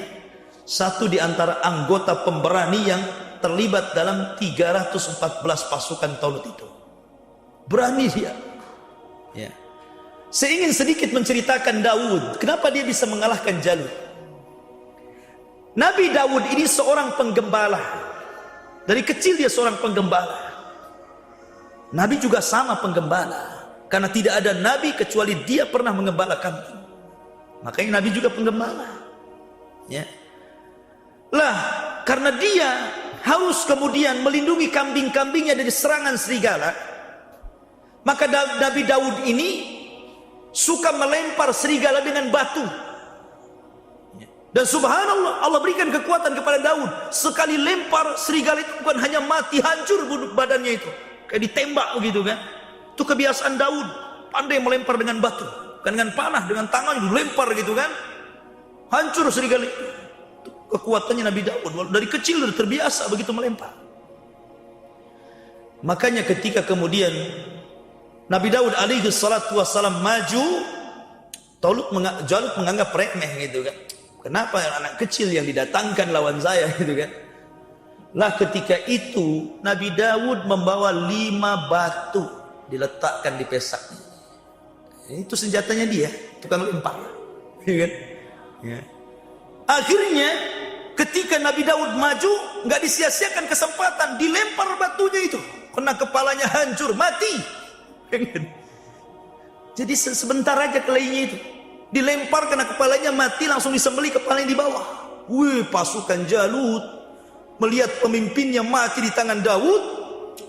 A: satu di antara anggota pemberani yang terlibat dalam 314 pasukan Talut itu. Berani dia. Ya. Saya ingin sedikit menceritakan Daud, kenapa dia bisa mengalahkan Jalut. Nabi Daud ini seorang penggembala. Dari kecil dia seorang penggembala. Nabi juga sama penggembala, karena tidak ada nabi kecuali dia pernah menggembala kambing. Makanya Nabi juga penggembala. Ya. Lah, karena dia harus kemudian melindungi kambing-kambingnya dari serangan serigala, maka Nabi Daud ini suka melempar serigala dengan batu. Dan subhanallah, Allah berikan kekuatan kepada Daud. Sekali lempar serigala itu bukan hanya mati, hancur badannya itu, kayak ditembak begitu kan. Itu kebiasaan Daud, pandai melempar dengan batu, bukan dengan panah, dengan tangan dilempar gitu kan. Hancur serigala itu. Itu kekuatannya Nabi Daud. Dari kecil sudah terbiasa begitu melempar. Makanya ketika kemudian Nabi Daud alaihi salatu wassalam maju, Jalut menganggap remeh gitu kan. Kenapa anak kecil yang didatangkan lawan saya gitu kan. Lah ketika itu Nabi Daud membawa 5 batu diletakkan di pesaknya. Itu senjatanya dia, tukang lempar. Ya kan? Ya. Akhirnya ketika Nabi Daud maju, nggak disia-siakan kesempatan, dilempar batunya itu, kena kepalanya hancur, mati. Ya kan? Jadi sebentar aja kelainya itu dilempar, kena kepalanya mati, langsung disembelih kepalanya di bawah. Wih, pasukan Jalut melihat pemimpinnya mati di tangan Daud,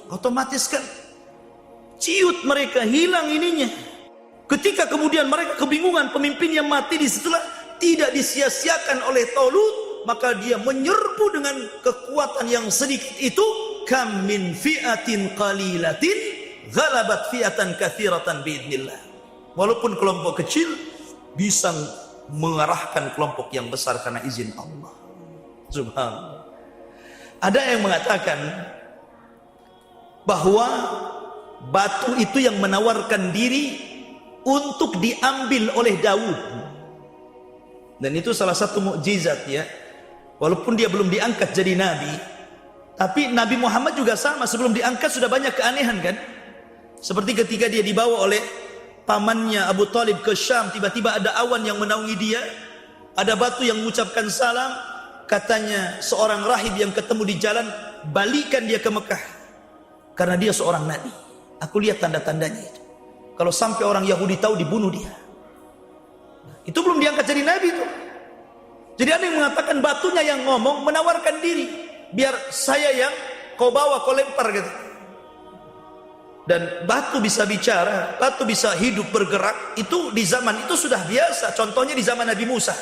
A: otomatis kan ciut mereka, hilang ininya. Ketika kemudian mereka kebingungan, pemimpinnya mati, disitulah tidak disia-siakan oleh Talut, maka dia menyerbu dengan kekuatan yang sedikit itu. Kam min fi'atin qalilatin ghalabat fi'atan katsiratan biidznillah. Walaupun kelompok kecil bisa mengarahkan kelompok yang besar karena izin Allah. Subhanallah. Ada yang mengatakan bahwa batu itu yang menawarkan diri untuk diambil oleh Daud. Dan itu salah satu mukjizat ya. Walaupun dia belum diangkat jadi nabi, tapi Nabi Muhammad juga sama, sebelum diangkat sudah banyak keanehan kan. Seperti ketika dia dibawa oleh pamannya Abu Talib ke Syam, tiba-tiba ada awan yang menaungi dia, ada batu yang mengucapkan salam. Katanya seorang rahib yang ketemu di jalan, balikan dia ke Mekah, karena dia seorang nabi. Aku lihat tanda-tandanya itu. Kalau sampai orang Yahudi tahu, dibunuh dia. Itu belum diangkat jadi nabi tuh. Jadi ada yang mengatakan batunya yang ngomong, menawarkan diri, biar saya yang kau bawa, kau lempar gitu. Dan batu bisa bicara, batu bisa hidup bergerak, itu di zaman itu sudah biasa. Contohnya di zaman Nabi Musa.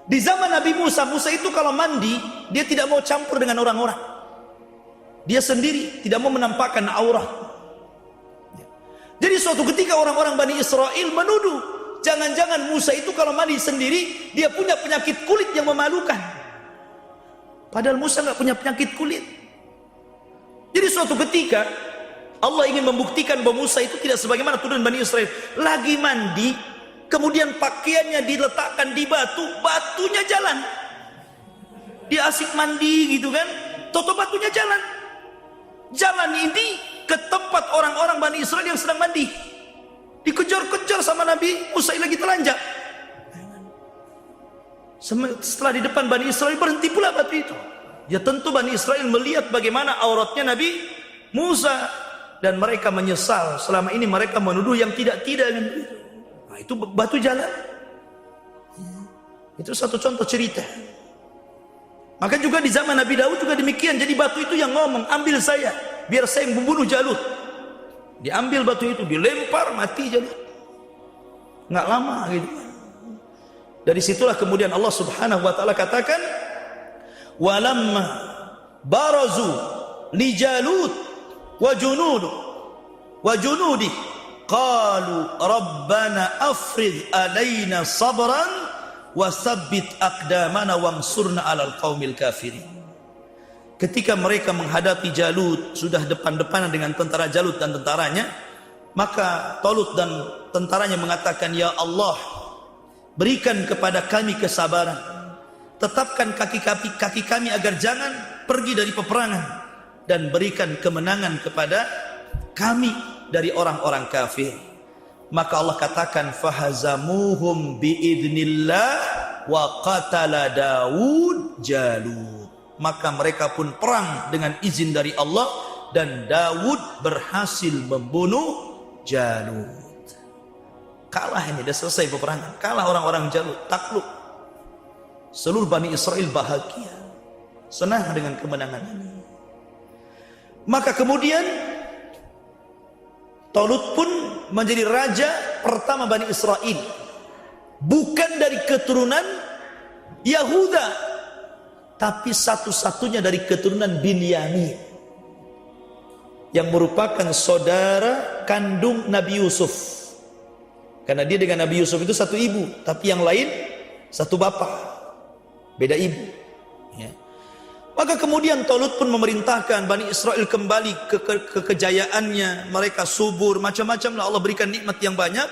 A: Di zaman Nabi Musa, Musa itu kalau mandi, dia tidak mau campur dengan orang-orang. Dia sendiri, tidak mau menampakkan aurat. Jadi suatu ketika orang-orang Bani Israel menuduh, jangan-jangan Musa itu kalau mandi sendiri, dia punya penyakit kulit yang memalukan. Padahal Musa nggak punya penyakit kulit. Jadi suatu ketika, Allah ingin membuktikan bahwa Musa itu tidak sebagaimana tuduhan Bani Israel. Lagi mandi, kemudian pakaiannya diletakkan di batu, batunya jalan. Dia asik mandi gitu kan, toto batunya jalan. Jalan ini ke tempat orang-orang Bani Israel yang sedang mandi. Dikejar-kejar sama Nabi Musa lagi telanjang. Setelah di depan Bani Israel, berhenti pula batu itu. Ya tentu Bani Israel melihat bagaimana auratnya Nabi Musa, dan mereka menyesal selama ini mereka menuduh yang tidak-tidak. Nah, itu batu jalan. Itu satu contoh cerita. Maka juga di zaman Nabi Daud juga demikian. Jadi batu itu yang ngomong, ambil saya, biar saya yang membunuh Jalut. Diambil batu itu, dilempar, mati Jalut. Nggak lama gitu. Dari situlah kemudian Allah Subhanahu wa taala katakan, walamma barazu li Jalut wa junudi qalu rabbana afrigh alaina sabran wasabbit aqdamana wamsurna 'alal qaumil kafirin. Ketika mereka menghadapi Jalut, sudah depan-depanan dengan tentara Jalut dan tentaranya, maka Talut dan tentaranya mengatakan, ya Allah, berikan kepada kami kesabaran, tetapkan kaki kami agar jangan pergi dari peperangan, dan berikan kemenangan kepada kami dari orang-orang kafir. Maka Allah katakan, fahazamuhum biidnillah wa qatala Daud Jalut. Maka mereka pun perang dengan izin dari Allah, dan Daud berhasil membunuh Jalut. Kalah ini, sudah selesai peperangan. Kalah orang-orang Jalut, takluk. Seluruh Bani Israel bahagia, senang dengan kemenangan ini. Maka kemudian Talut pun menjadi raja pertama Bani Israel, bukan dari keturunan Yahuda, tapi satu-satunya dari keturunan Binyamin, yang merupakan saudara kandung Nabi Yusuf. Karena dia dengan Nabi Yusuf itu satu ibu, tapi yang lain satu bapak, beda ibu ya. Maka kemudian Talut pun memerintahkan Bani Israel kembali ke kejayaannya. Mereka subur, macam-macam lah, Allah berikan nikmat yang banyak.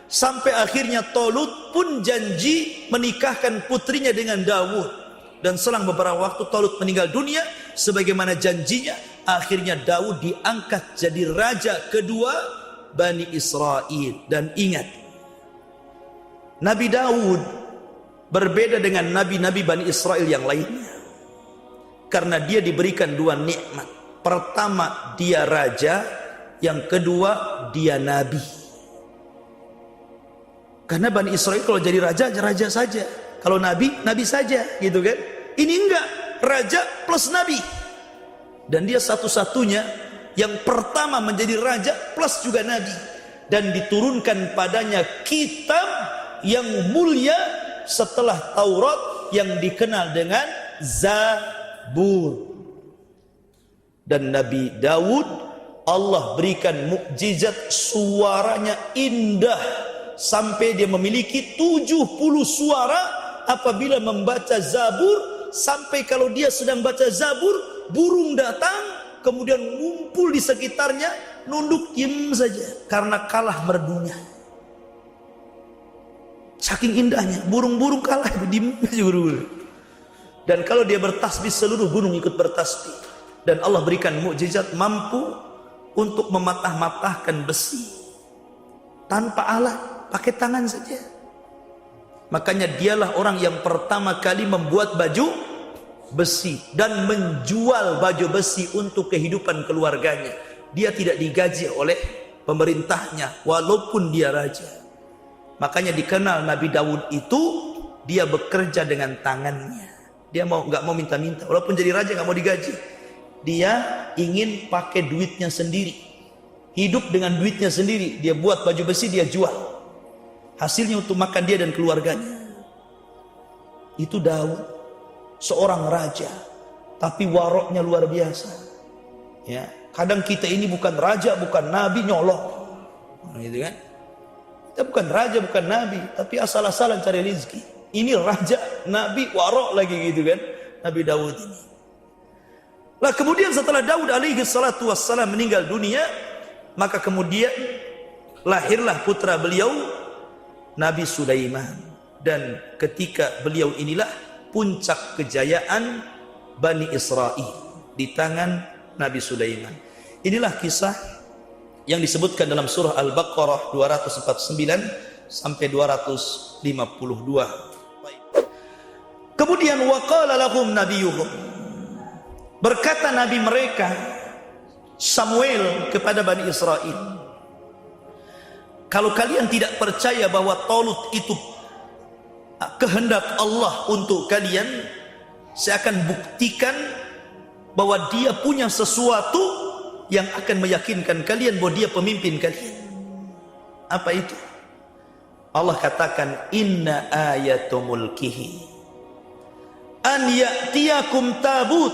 A: Sampai akhirnya Talut pun janji menikahkan putrinya dengan Daud. Dan selang beberapa waktu Talut meninggal dunia, sebagaimana janjinya, akhirnya Daud diangkat jadi raja kedua Bani Israel. Dan ingat, Nabi Daud berbeda dengan nabi-nabi Bani Israel yang lainnya, karena dia diberikan dua nikmat. Pertama, dia raja. Yang kedua, dia nabi. Karena Bani Israel kalau jadi raja, raja saja. Kalau nabi, nabi saja, gitu kan. Ini enggak, raja plus nabi. Dan dia satu-satunya yang pertama menjadi raja plus juga nabi. Dan diturunkan padanya kitab yang mulia setelah Taurat, yang dikenal dengan Zabur. Dan Nabi Daud, Allah berikan mukjizat, suaranya indah sampai dia memiliki 70 suara apabila membaca Zabur, sampai kalau dia sedang baca Zabur, burung datang kemudian ngumpul di sekitarnya, nunduk diam saja karena kalah merdunya. Saking indahnya, burung-burung kalah, diam saja burung-burung. Dan kalau dia bertasbih, seluruh gunung ikut bertasbih. Dan Allah berikan mukjizat mampu untuk mematah-matahkan besi tanpa alat, pakai tangan saja. Makanya dialah orang yang pertama kali membuat baju besi dan menjual baju besi untuk kehidupan keluarganya. Dia tidak digaji oleh pemerintahnya walaupun dia raja. Makanya dikenal Nabi Daud itu dia bekerja dengan tangannya. Dia nggak mau minta-minta. Walaupun jadi raja nggak mau digaji. Dia ingin pakai duitnya sendiri. Hidup dengan duitnya sendiri. Dia buat baju besi, dia jual. Hasilnya untuk makan dia dan keluarganya. Itu Daud, seorang raja, tapi waroknya luar biasa. Ya, kadang kita ini bukan raja, bukan nabi, nyolong, gitu kan? Kita bukan raja, bukan nabi, tapi asal-asalan cari rezeki. Ini raja, nabi, warok lagi gitu kan? Nabi Daud ini. Lah kemudian setelah Daud alaihi salatu wassalam meninggal dunia, maka kemudian lahirlah putra beliau, Nabi Sulaiman. Dan ketika beliau inilah puncak kejayaan Bani Israel di tangan Nabi Sulaiman. Inilah kisah yang disebutkan dalam surah Al-Baqarah 249 sampai 252. Kemudian waqala lahum nabiyuhum, berkata nabi mereka Samuel kepada Bani Israel, kalau kalian tidak percaya bahwa Talut itu kehendak Allah untuk kalian, saya akan buktikan bahwa dia punya sesuatu yang akan meyakinkan kalian bahwa dia pemimpin kalian. Apa itu? Allah katakan, inna ayatu mulkihi an ya'tiyakum tabut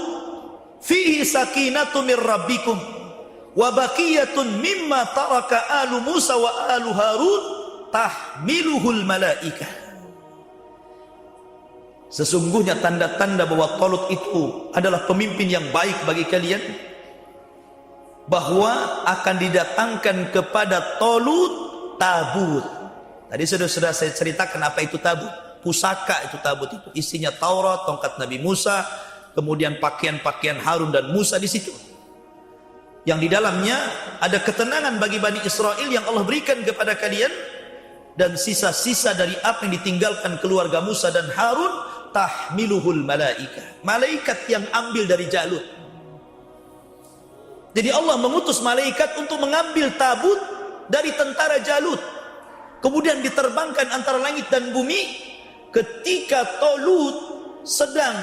A: fihi sakinatu min rabbikum wa baqiyatun mimma taraka alu Musa wa alu Harun tahmiluhul malaikah. Sesungguhnya tanda-tanda bahwa Talut itu adalah pemimpin yang baik bagi kalian, bahwa akan didatangkan kepada Talut tabut. Tadi sudah saya ceritakan apa itu tabut. Pusaka itu tabut itu. Isinya Taurat, tongkat Nabi Musa, kemudian pakaian-pakaian Harun dan Musa di situ. Yang di dalamnya ada ketenangan bagi Bani Israel yang Allah berikan kepada kalian, dan sisa-sisa dari apa yang ditinggalkan keluarga Musa dan Harun tahmiluhul malaikah, malaikat yang ambil dari Jalut. Jadi Allah mengutus malaikat untuk mengambil tabut dari tentara Jalut, kemudian diterbangkan antara langit dan bumi. Ketika Talut sedang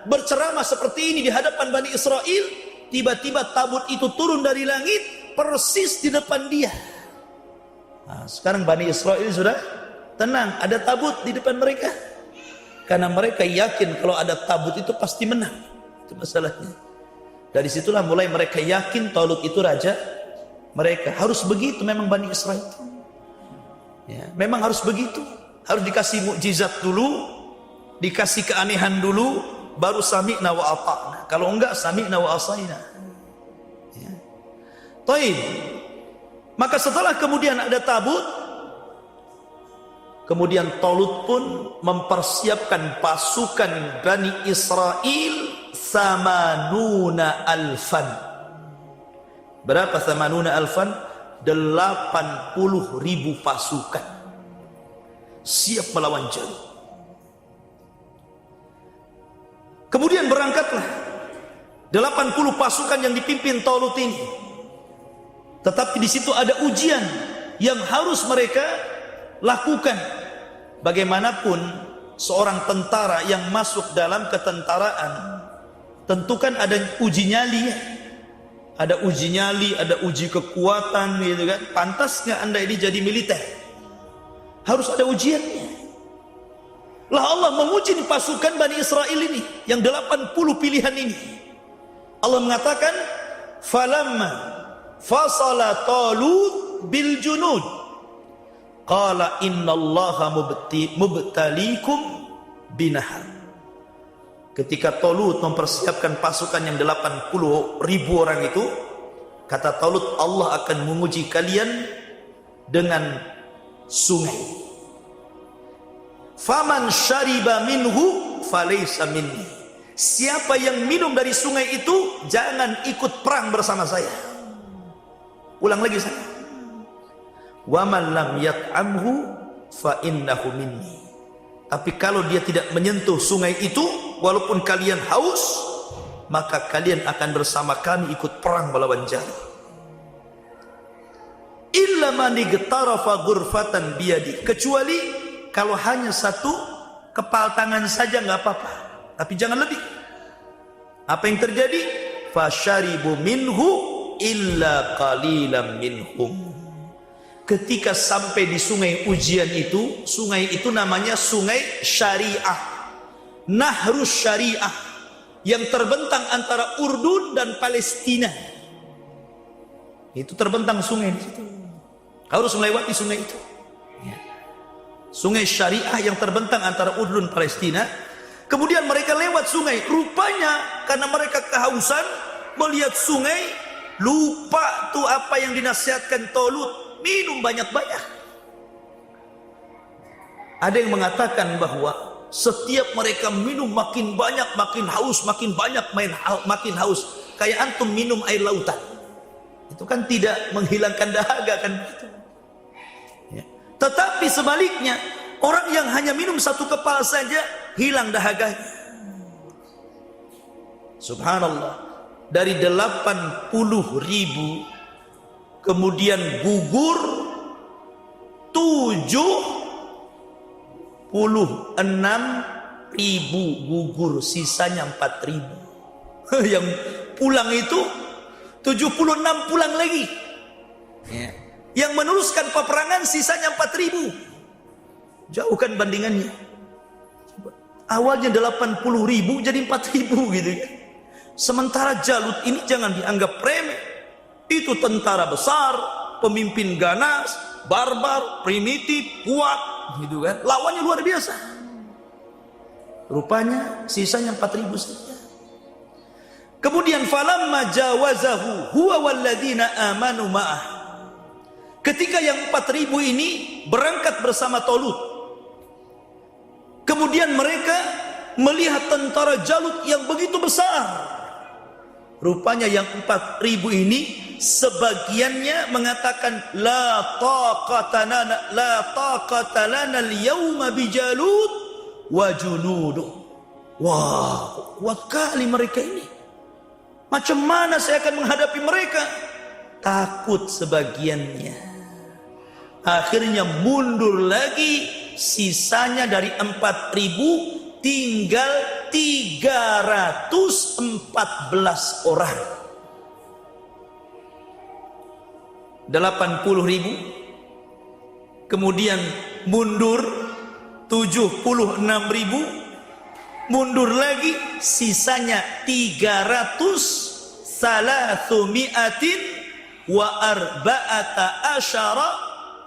A: berceramah seperti ini di hadapan Bani Israel, tiba-tiba tabut itu turun dari langit persis di depan dia. Nah, sekarang Bani Israel sudah tenang, ada tabut di depan mereka. Karena mereka yakin kalau ada tabut itu pasti menang. Itu masalahnya. Dari situlah mulai mereka yakin Talut itu raja mereka. Harus begitu memang Bani Israel itu. Ya, memang harus begitu. Harus dikasih mukjizat dulu, dikasih keanehan dulu, baru sami'na wa ata'na. Kalau enggak sami'na wa asaina. Ya. Taib. Maka setelah kemudian ada tabut, kemudian Talut pun mempersiapkan pasukan Bani Israel samanuna alfan. Berapa samanuna alfan? 80.000 pasukan siap melawan Jalut. Kemudian berangkatlah 80 pasukan yang dipimpin Talut ini. Tetapi di situ ada ujian yang harus mereka lakukan. Bagaimanapun seorang tentara yang masuk dalam ketentaraan, tentu kan ada uji nyali. Ada uji nyali, ada uji kekuatan gitu kan. Pantas nggak Anda ini jadi militer? Harus ada ujiannya. Lah Allah menguji pasukan Bani Israel ini yang 80 pilihan ini. Allah mengatakan, falamma fasala Talut bil junud qala innallaha mubtalikum binahar. Ketika Talut mempersiapkan pasukan yang 80.000 orang itu, kata Talut, Allah akan menguji kalian dengan sungai. Faman syariba minhu falaysa minni. Siapa yang minum dari sungai itu jangan ikut perang bersama saya. Ulang lagi saya. Wa man lam yat'amhu fa innahu minni. Tapi kalau dia tidak menyentuh sungai itu, walaupun kalian haus, maka kalian akan bersama kami ikut perang melawan Jalut. Illa illa man igtarafa ghurfatan biyadi, kecuali kalau hanya satu kepal tangan saja nggak apa-apa, tapi jangan lebih. Apa yang terjadi? Fasyaribu minhu illa qalilan minhum. Ketika sampai di sungai ujian itu, sungai itu namanya sungai syariah, Nahrus Syariah, yang terbentang antara Urdun dan Palestina. Itu terbentang sungai di situ. Harus melewati sungai itu. Sungai Syariah yang terbentang antara Urdun dan Palestina. Kemudian mereka lewat sungai. Rupanya karena mereka kehausan melihat sungai, lupa tuh apa yang dinasihatkan Tolut, minum banyak-banyak. Ada yang mengatakan bahwa setiap mereka minum makin banyak, makin haus, makin banyak, makin haus. Kayak antum minum air lautan. Itu kan tidak menghilangkan dahaga kan begitu. Ya. Tetapi sebaliknya, orang yang hanya minum satu kepal saja hilang dahaganya. Subhanallah. Dari 80.000 kemudian gugur 76.000 gugur, sisanya 4.000. Yang pulang itu 76 pulang lagi. Ya. Yang meneruskan peperangan sisanya 4.000. Jauh kan bandingannya. Awalnya 80.000 jadi 4.000 gitu ya. Sementara Jalut ini jangan dianggap remeh. Itu tentara besar, pemimpin ganas, barbar, primitif, kuat gitu kan. Lawannya luar biasa. Rupanya sisanya 4.000 saja. Kemudian falamma jawazahu huwa walladzina amanu ma'ah. Ketika yang 4.000 ini berangkat bersama Tolut, kemudian mereka melihat tentara Jalut yang begitu besar. Rupanya yang 4.000 ini sebagiannya mengatakan la taqata lana al-yawma bi Jalut wa junuduh. Wah, kuat kali mereka ini. Macam mana saya akan menghadapi mereka? Takut sebagiannya. Akhirnya mundur lagi, sisanya dari 4.000 tinggal 314 orang. 80.000 kemudian mundur 76.000, mundur lagi, sisanya 314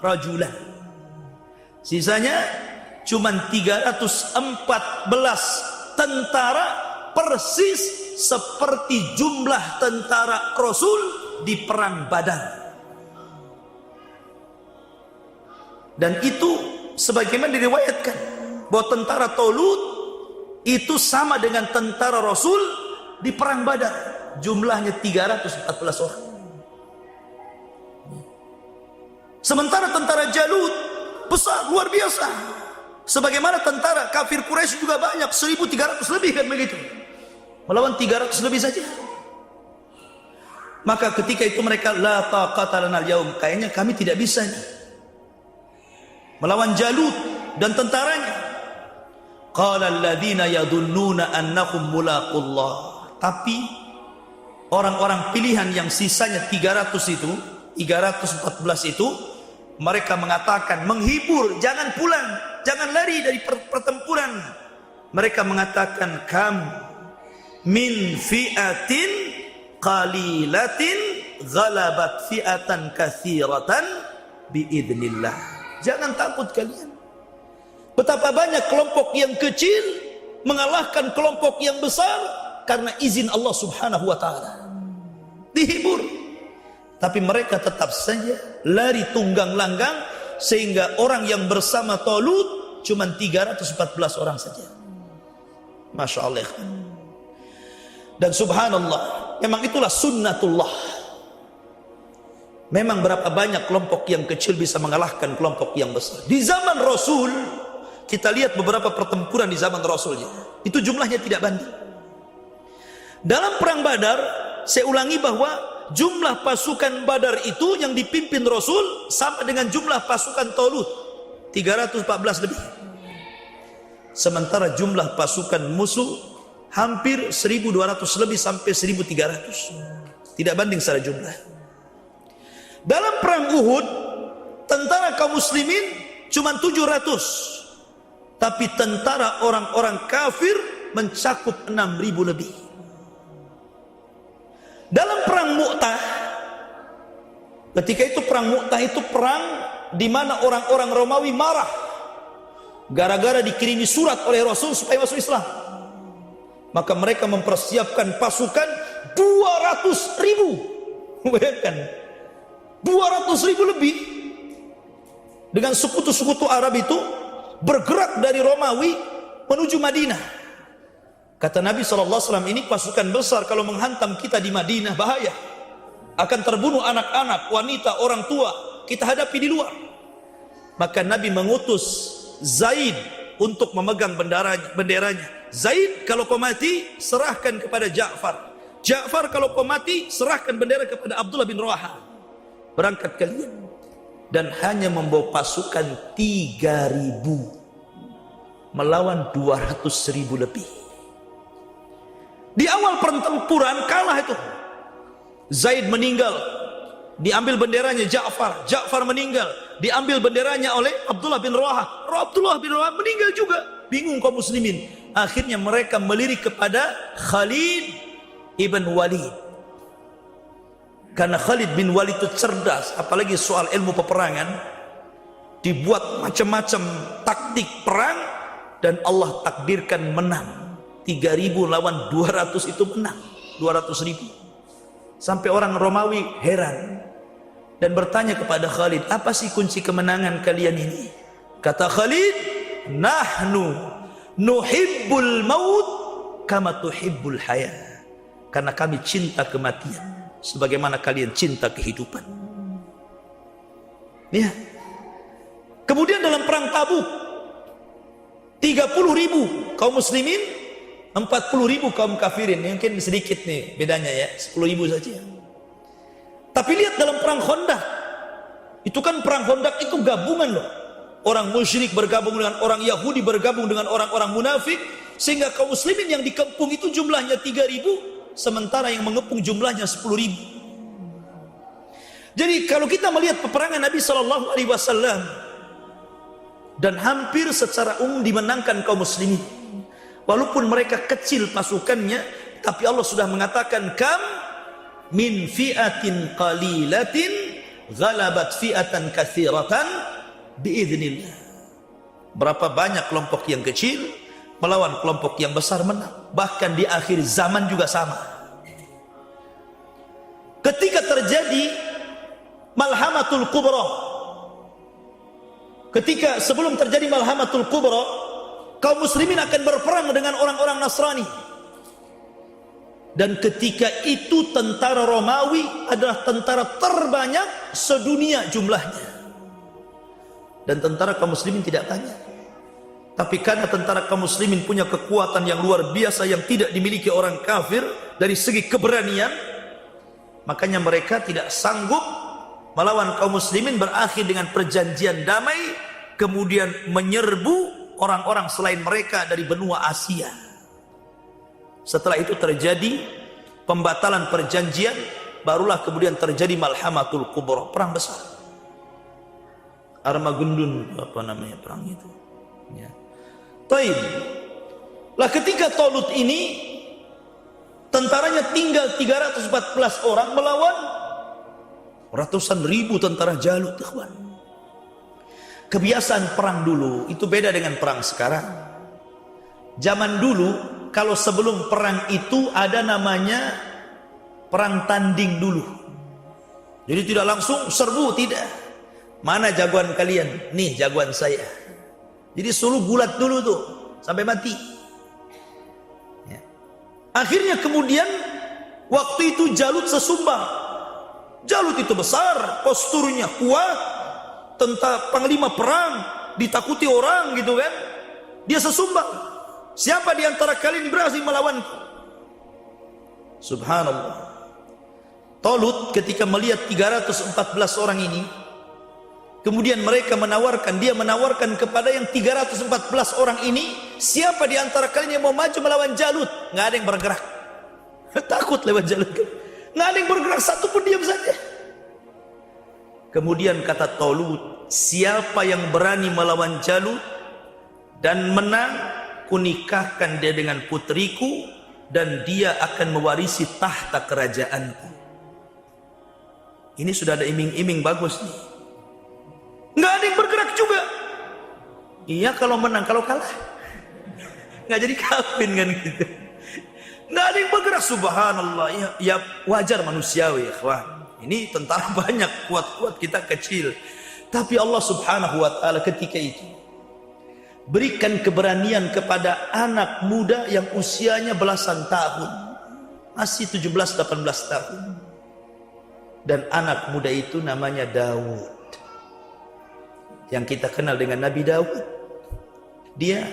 A: rajulan. Sisanya cuman 314 tentara, persis seperti jumlah tentara Rasul di perang Badar. Dan itu sebagaimana diriwayatkan bahwa tentara Tolut itu sama dengan tentara Rasul di perang Badar, jumlahnya 314 orang. Sementara tentara Jalut besar, luar biasa. Sebagaimana tentara kafir Quraisy juga banyak, 1.300 lebih kan begitu. Melawan 300 lebih saja. Maka ketika itu mereka la taqata lanal yaum, kayaknya kami tidak bisa nih melawan Jalut dan tentaranya. Qala alladziina yadunnuna annahum mulaqullah. Tapi orang-orang pilihan yang sisanya 300 itu, 314 itu, mereka mengatakan, menghibur, jangan pulang, jangan lari dari pertempuran. Mereka mengatakan, kam min fi'atin qalilatin ghalabat fi'atan katsiratan biidznillah. Jangan takut kalian. Betapa banyak kelompok yang kecil mengalahkan kelompok yang besar karena izin Allah Subhanahu wa taala. Dihibur. Tapi mereka tetap saja lari tunggang langgang, sehingga orang yang bersama Tolut cuma 314 orang saja. Masya Allah. Dan subhanallah, memang itulah sunnatullah. Memang berapa banyak kelompok yang kecil bisa mengalahkan kelompok yang besar. Di zaman Rasul, kita lihat beberapa pertempuran di zaman Rasulnya, itu jumlahnya tidak banding. Dalam perang Badar, saya ulangi bahwa jumlah pasukan Badar itu yang dipimpin Rasul sama dengan jumlah pasukan Talut, 314 lebih. Sementara jumlah pasukan musuh hampir 1.200 lebih sampai 1.300. Tidak banding secara jumlah. Dalam perang Uhud, tentara kaum muslimin cuma 700. Tapi tentara orang-orang kafir mencakup 6.000 lebih. Dalam perang Mu'tah, ketika itu perang Mu'tah itu perang di mana orang-orang Romawi marah gara-gara dikirimi surat oleh Rasul supaya masuk Islam. Maka mereka mempersiapkan pasukan 200.000. Bayangkan, 200.000 lebih dengan sekutu-sekutu Arab itu bergerak dari Romawi menuju Madinah. Kata Nabi SAW, ini pasukan besar, kalau menghantam kita di Madinah bahaya, akan terbunuh anak-anak, wanita, orang tua, kita hadapi di luar. Maka Nabi mengutus Zaid untuk memegang benderanya. Zaid, kalau kau mati serahkan kepada Ja'far. Ja'far, kalau kau mati serahkan bendera kepada Abdullah bin Rawaha. Berangkat kalian. Dan hanya membawa pasukan 3.000 melawan 200.000 lebih. Di awal pertempuran kalah itu. Zaid meninggal, diambil benderanya Ja'far. Ja'far meninggal, diambil benderanya oleh Abdullah bin Rawaha. Abdullah bin Rawaha meninggal juga. Bingung kaum muslimin. Akhirnya mereka melirik kepada Khalid ibn Walid. Karena Khalid bin Walid itu cerdas, apalagi soal ilmu peperangan. Dibuat macam-macam taktik perang dan Allah takdirkan menang. 3.000 lawan 200 itu menang. 200.000. Sampai orang Romawi heran dan bertanya kepada Khalid, apa sih kunci kemenangan kalian ini? Kata Khalid, nahnu nuhibbul maut kama tuhibbul haya. Karena kami cinta kematian sebagaimana kalian cinta kehidupan. Ya. Kemudian dalam perang Tabuk, 30.000 kaum muslimin, 40.000 kaum kafirin. Mungkin sedikit nih bedanya ya, 10.000 saja. Tapi lihat dalam perang Khandaq, itu kan perang Khandaq itu gabungan loh. Orang musyrik bergabung dengan orang Yahudi, bergabung dengan orang-orang munafik, sehingga kaum muslimin yang dikepung itu jumlahnya 3.000, sementara yang mengepung jumlahnya 10.000. Jadi kalau kita melihat peperangan Nabi SAW, dan hampir secara umum dimenangkan kaum muslimin, walaupun mereka kecil pasukannya, tapi Allah sudah mengatakan, kam min fi'atin qalilatin ghalabat fi'atan katsiratan biiznillah. Berapa banyak kelompok yang kecil melawan kelompok yang besar menang. Bahkan di akhir zaman juga sama. Ketika terjadi Malhamatul Kubra, ketika sebelum terjadi Malhamatul Kubra, kaum muslimin akan berperang dengan orang-orang Nasrani. Dan ketika itu tentara Romawi adalah tentara terbanyak sedunia jumlahnya. Dan tentara kaum muslimin tidak tanya. Tapi karena tentara kaum muslimin punya kekuatan yang luar biasa yang tidak dimiliki orang kafir dari segi keberanian, makanya mereka tidak sanggup melawan kaum muslimin, berakhir dengan perjanjian damai, kemudian menyerbu orang-orang selain mereka dari benua Asia. Setelah itu terjadi pembatalan perjanjian, barulah kemudian terjadi Malhamatul Kubra, perang besar. Armageddon, apa namanya perang itu? Ya. Taib. Lah ketika Talut ini tentaranya tinggal 314 orang melawan ratusan ribu tentara Jalut, ikhwan. Kebiasaan perang dulu itu beda dengan perang sekarang. Zaman dulu kalau sebelum perang itu ada namanya perang tanding dulu. Jadi tidak langsung serbu, tidak. Mana jagoan kalian? Nih jagoan saya. Jadi suruh gulat dulu tuh sampai mati. Ya. Akhirnya kemudian waktu itu Jalut sesumbang. Jalut itu besar, posturnya kuat, tentara panglima perang, ditakuti orang gitu kan. Dia sesumbang. Siapa di antara kalian berhasil melawanku? Subhanallah. Talut ketika melihat 314 orang ini, kemudian dia menawarkan kepada yang 314 orang ini, siapa di antara kalian yang mau maju melawan Jalut? Nggak ada yang bergerak. Takut lewat Jalut. Nggak ada yang bergerak, satu pun diam saja. Kemudian kata Talut, siapa yang berani melawan Jalut dan menang, kunikahkan dia dengan putriku dan dia akan mewarisi tahta kerajaanku. Ini sudah ada iming-iming bagus nih. Nggak ada yang bergerak juga. Iya kalau menang, kalau kalah nggak jadi kawin kan gitu. Nggak ada yang bergerak, subhanallah. Ya wajar manusiawi ya kawan. Ini tentara banyak, kuat-kuat kita kecil. Tapi Allah subhanahu wa ta'ala ketika itu berikan keberanian kepada anak muda yang usianya belasan tahun, masih 17-18 tahun. Dan anak muda itu namanya Daud, yang kita kenal dengan Nabi Daud. Dia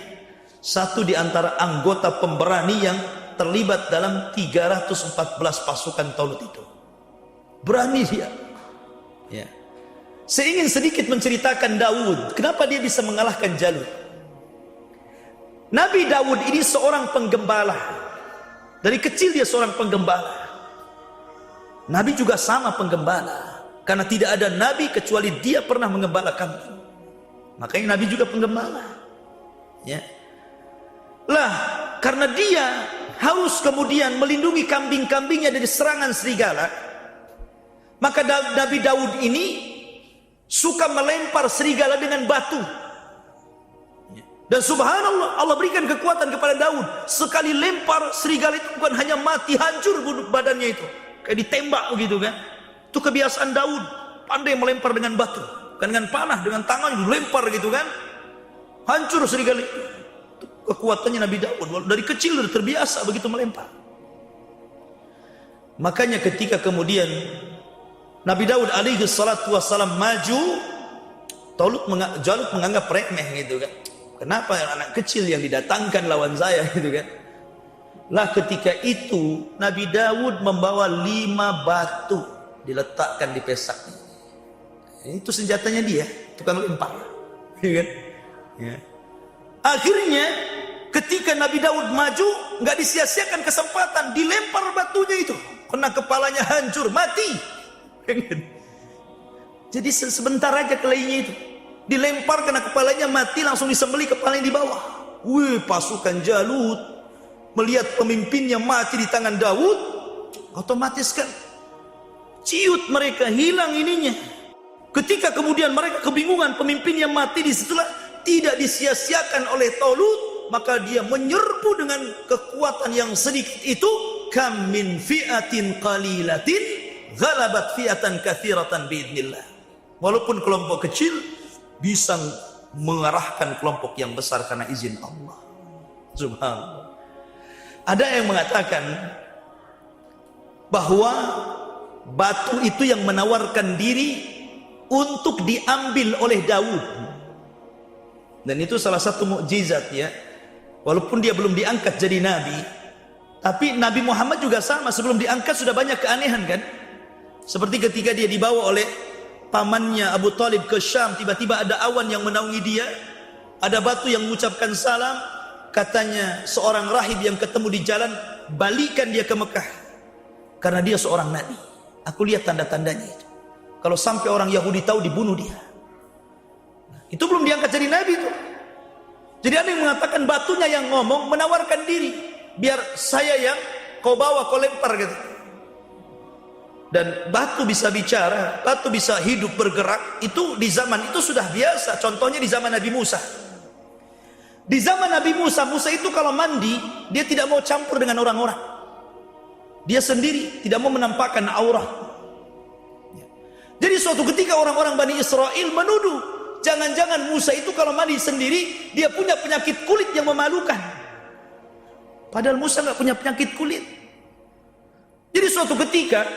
A: satu di antara anggota pemberani yang terlibat dalam 314 pasukan Talut itu. Berani dia. Ya. Saya ingin sedikit menceritakan Daud, kenapa dia bisa mengalahkan Jalut. Nabi Daud ini seorang penggembala. Dari kecil dia seorang penggembala. Nabi juga sama penggembala. Karena tidak ada Nabi kecuali dia pernah menggembala kambing. Makanya Nabi juga penggembala. Ya. Lah, karena dia harus kemudian melindungi kambing-kambingnya dari serangan serigala, maka Nabi Daud ini suka melempar serigala dengan batu. Dan subhanallah, Allah berikan kekuatan kepada Daud. Sekali lempar serigala itu bukan hanya mati, hancur badannya itu. Kayak ditembak begitu kan. Itu kebiasaan Daud, pandai melempar dengan batu, bukan dengan panah, dengan tangan dilempar gitu kan. Hancur serigala itu. Kekuatannya Nabi Daud, dari kecil sudah terbiasa begitu melempar. Makanya ketika kemudian Nabi Daud alaihi salatu wassalam maju, Jalut menganggap remeh gitu kan. Kenapa anak kecil yang didatangkan lawan saya gitu kan. Lah ketika itu Nabi Daud membawa 5 batu diletakkan di pesaknya. Itu senjatanya dia, tukang lempar. Ya kan? Ya. Akhirnya ketika Nabi Daud maju, nggak disia-siakan kesempatan, dilempar batunya itu, kena kepalanya hancur, mati. Jadi sebentar aja kelainnya itu dilempar, kena kepalanya mati, langsung disembelih kepalanya di bawah. Wih, pasukan Jalut melihat pemimpinnya mati di tangan Daud, otomatis kan ciut mereka, hilang ininya. Ketika kemudian mereka kebingungan, pemimpinnya mati, disitulah tidak disia-siakan oleh Talut, maka dia menyerbu dengan kekuatan yang sedikit itu. Kam min fi'atin qalilatin ghalabat fi'atan katsiratan biidznillah. Walaupun kelompok kecil bisa mengarahkan kelompok yang besar karena izin Allah. Subhanallah. Ada yang mengatakan bahwa batu itu yang menawarkan diri untuk diambil oleh Daud. Dan itu salah satu mukjizat ya. Walaupun dia belum diangkat jadi nabi, tapi Nabi Muhammad juga sama, sebelum diangkat sudah banyak keanehan kan. Seperti ketika dia dibawa oleh pamannya Abu Talib ke Syam, tiba-tiba ada awan yang menaungi dia, ada batu yang mengucapkan salam. Katanya seorang rahib yang ketemu di jalan, balikan dia ke Mekah karena dia seorang nabi. Aku lihat tanda-tandanya itu. Kalau sampai orang Yahudi tahu, dibunuh dia. Itu belum diangkat jadi nabi itu. Jadi ada yang mengatakan batunya yang ngomong, menawarkan diri, biar saya yang kau bawa, kau lempar gitu. Dan batu bisa bicara, batu bisa hidup bergerak. Itu di zaman itu sudah biasa. Contohnya di zaman Nabi Musa. Di zaman Nabi Musa, Musa itu kalau mandi, dia tidak mau campur dengan orang-orang. Dia sendiri, tidak mau menampakkan aurat. Jadi suatu ketika orang-orang Bani Israel menuduh, jangan-jangan Musa itu kalau mandi sendiri, dia punya penyakit kulit yang memalukan. Padahal Musa nggak punya penyakit kulit. Jadi suatu ketika,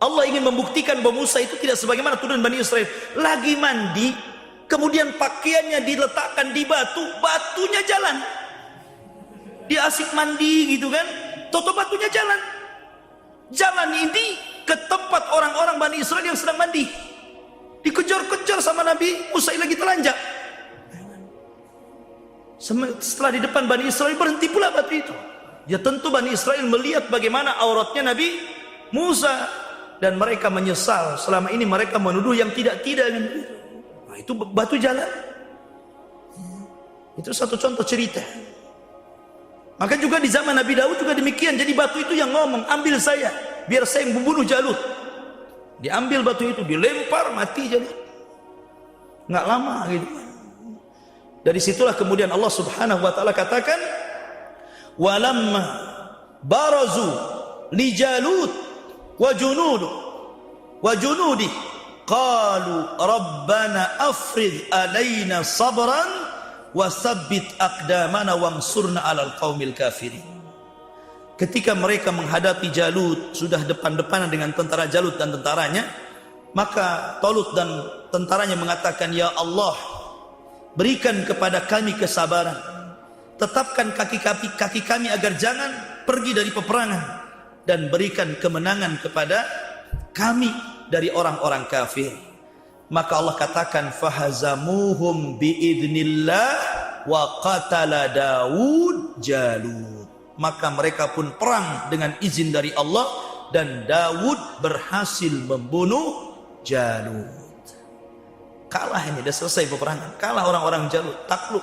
A: Allah ingin membuktikan bahwa Musa itu tidak sebagaimana tuduhan Bani Israel. Lagi mandi, kemudian pakaiannya diletakkan di batu, batunya jalan. Dia asik mandi gitu kan, toto batunya jalan. Jalan ini ke tempat orang-orang Bani Israel yang sedang mandi. Dikejar-kejar sama Nabi Musa lagi telanjang. Setelah di depan Bani Israel berhenti pula batu itu. Ya tentu Bani Israel melihat bagaimana auratnya Nabi Musa, dan mereka menyesal selama ini mereka menuduh yang tidak-tidak. Nah, itu batu jalan. Itu satu contoh cerita. Maka juga di zaman Nabi Daud juga demikian. Jadi batu itu yang ngomong, ambil saya, biar saya yang membunuh Jalut. Diambil batu itu, dilempar, mati Jalut. Nggak lama gitu. Dari situlah kemudian Allah Subhanahu wa taala katakan, walamma barazu li Jalut wa junudi qalu rabbana afrigh alaina sabran wasabbit aqdamana wamsurna 'alal qaumil kafirin. Ketika mereka menghadapi Jalut, sudah depan-depanan dengan tentara Jalut dan tentaranya, maka Talut dan tentaranya mengatakan, ya Allah, berikan kepada kami kesabaran, tetapkan kaki kami agar jangan pergi dari peperangan, dan berikan kemenangan kepada kami dari orang-orang kafir. Maka Allah katakan, fahazamuhum biidnillah wa qatala Daud Jalut. Maka mereka pun perang dengan izin dari Allah, dan Daud berhasil membunuh Jalut. Kalah ini, sudah selesai peperangan. Kalah orang-orang Jalut, takluk.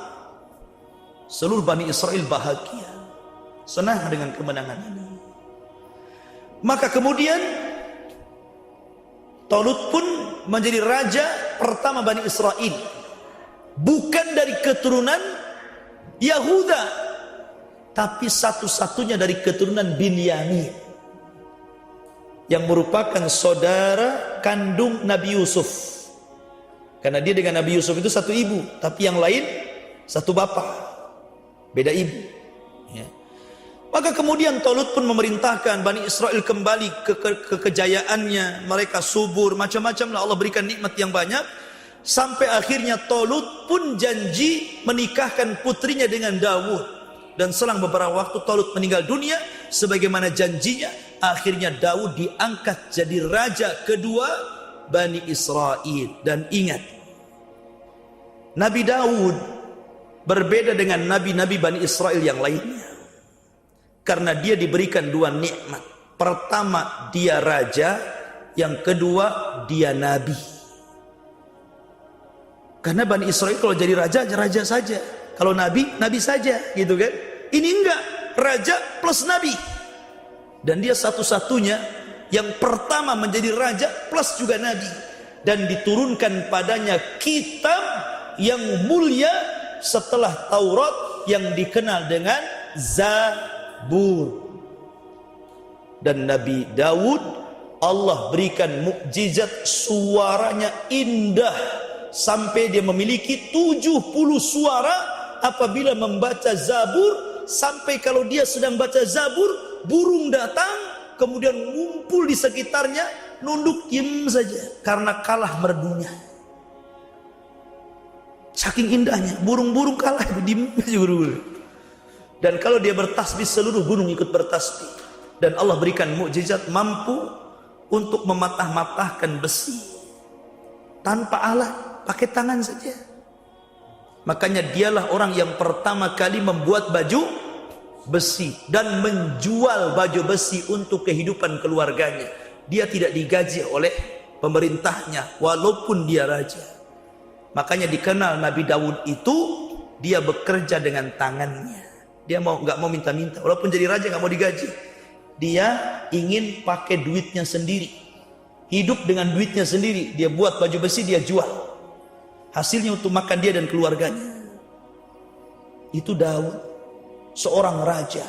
A: Seluruh Bani Israel bahagia, senang dengan kemenangan ini. Maka kemudian Talut pun menjadi raja pertama Bani Israel, bukan dari keturunan Yahuda, tapi satu-satunya dari keturunan Binyamin, yang merupakan saudara kandung Nabi Yusuf. Karena dia dengan Nabi Yusuf itu satu ibu, tapi yang lain satu bapak, beda ibu ya. Maka kemudian Talut pun memerintahkan Bani Israel kembali ke kejayaannya. Mereka subur, macam-macam lah, Allah berikan nikmat yang banyak. Sampai akhirnya Talut pun janji menikahkan putrinya dengan Daud. Dan selang beberapa waktu Talut meninggal dunia, sebagaimana janjinya, akhirnya Daud diangkat jadi raja kedua Bani Israel. Dan ingat, Nabi Daud berbeda dengan nabi-nabi Bani Israel yang lainnya, karena dia diberikan dua nikmat. Pertama, dia raja. Yang kedua, dia nabi. Karena Bani Israel kalau jadi raja, raja saja. Kalau nabi, nabi saja, gitu kan. Ini enggak, raja plus nabi. Dan dia satu-satunya yang pertama menjadi raja plus juga nabi. Dan diturunkan padanya kitab yang mulia setelah Taurat, yang dikenal dengan Zabur. Dan Nabi Daud, Allah berikan mukjizat, suaranya indah sampai dia memiliki 70 suara apabila membaca Zabur. Sampai kalau dia sedang baca Zabur, burung datang kemudian ngumpul di sekitarnya, nunduk diam saja karena kalah merdunya. Saking indahnya, burung-burung kalah itu, diam saja burung-burung. Dan kalau dia bertasbih, seluruh gunung ikut bertasbih. Dan Allah berikan mukjizat mampu untuk mematah-matahkan besi tanpa alat, pakai tangan saja. Makanya dialah orang yang pertama kali membuat baju besi dan menjual baju besi untuk kehidupan keluarganya. Dia tidak digaji oleh pemerintahnya walaupun dia raja. Makanya dikenal Nabi Daud itu, dia bekerja dengan tangannya. Dia nggak mau minta-minta, walaupun jadi raja nggak mau digaji. Dia ingin pakai duitnya sendiri, hidup dengan duitnya sendiri. Dia buat baju besi, dia jual. Hasilnya untuk makan dia dan keluarganya. Itu Daud, seorang raja,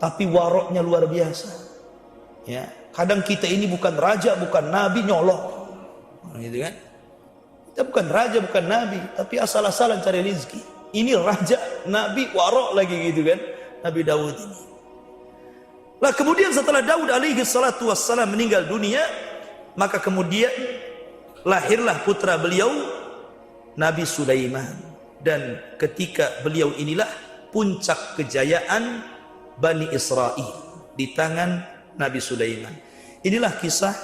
A: tapi waroknya luar biasa. Ya, kadang kita ini bukan raja, bukan nabi, nyolong, gitu kan? Kita bukan raja, bukan nabi, tapi asal-asalan cari rezeki. Ini raja, nabi, warok lagi, gitu kan? Nabi Daud ini. Lah kemudian setelah Daud alaihi salatu wassalam meninggal dunia, maka kemudian lahirlah putra beliau, Nabi Sulaiman. Dan ketika beliau inilah puncak kejayaan Bani Israel di tangan Nabi Sulaiman. Inilah kisah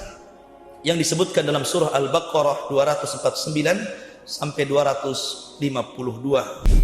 A: yang disebutkan dalam surah Al-Baqarah 249 sampai 252.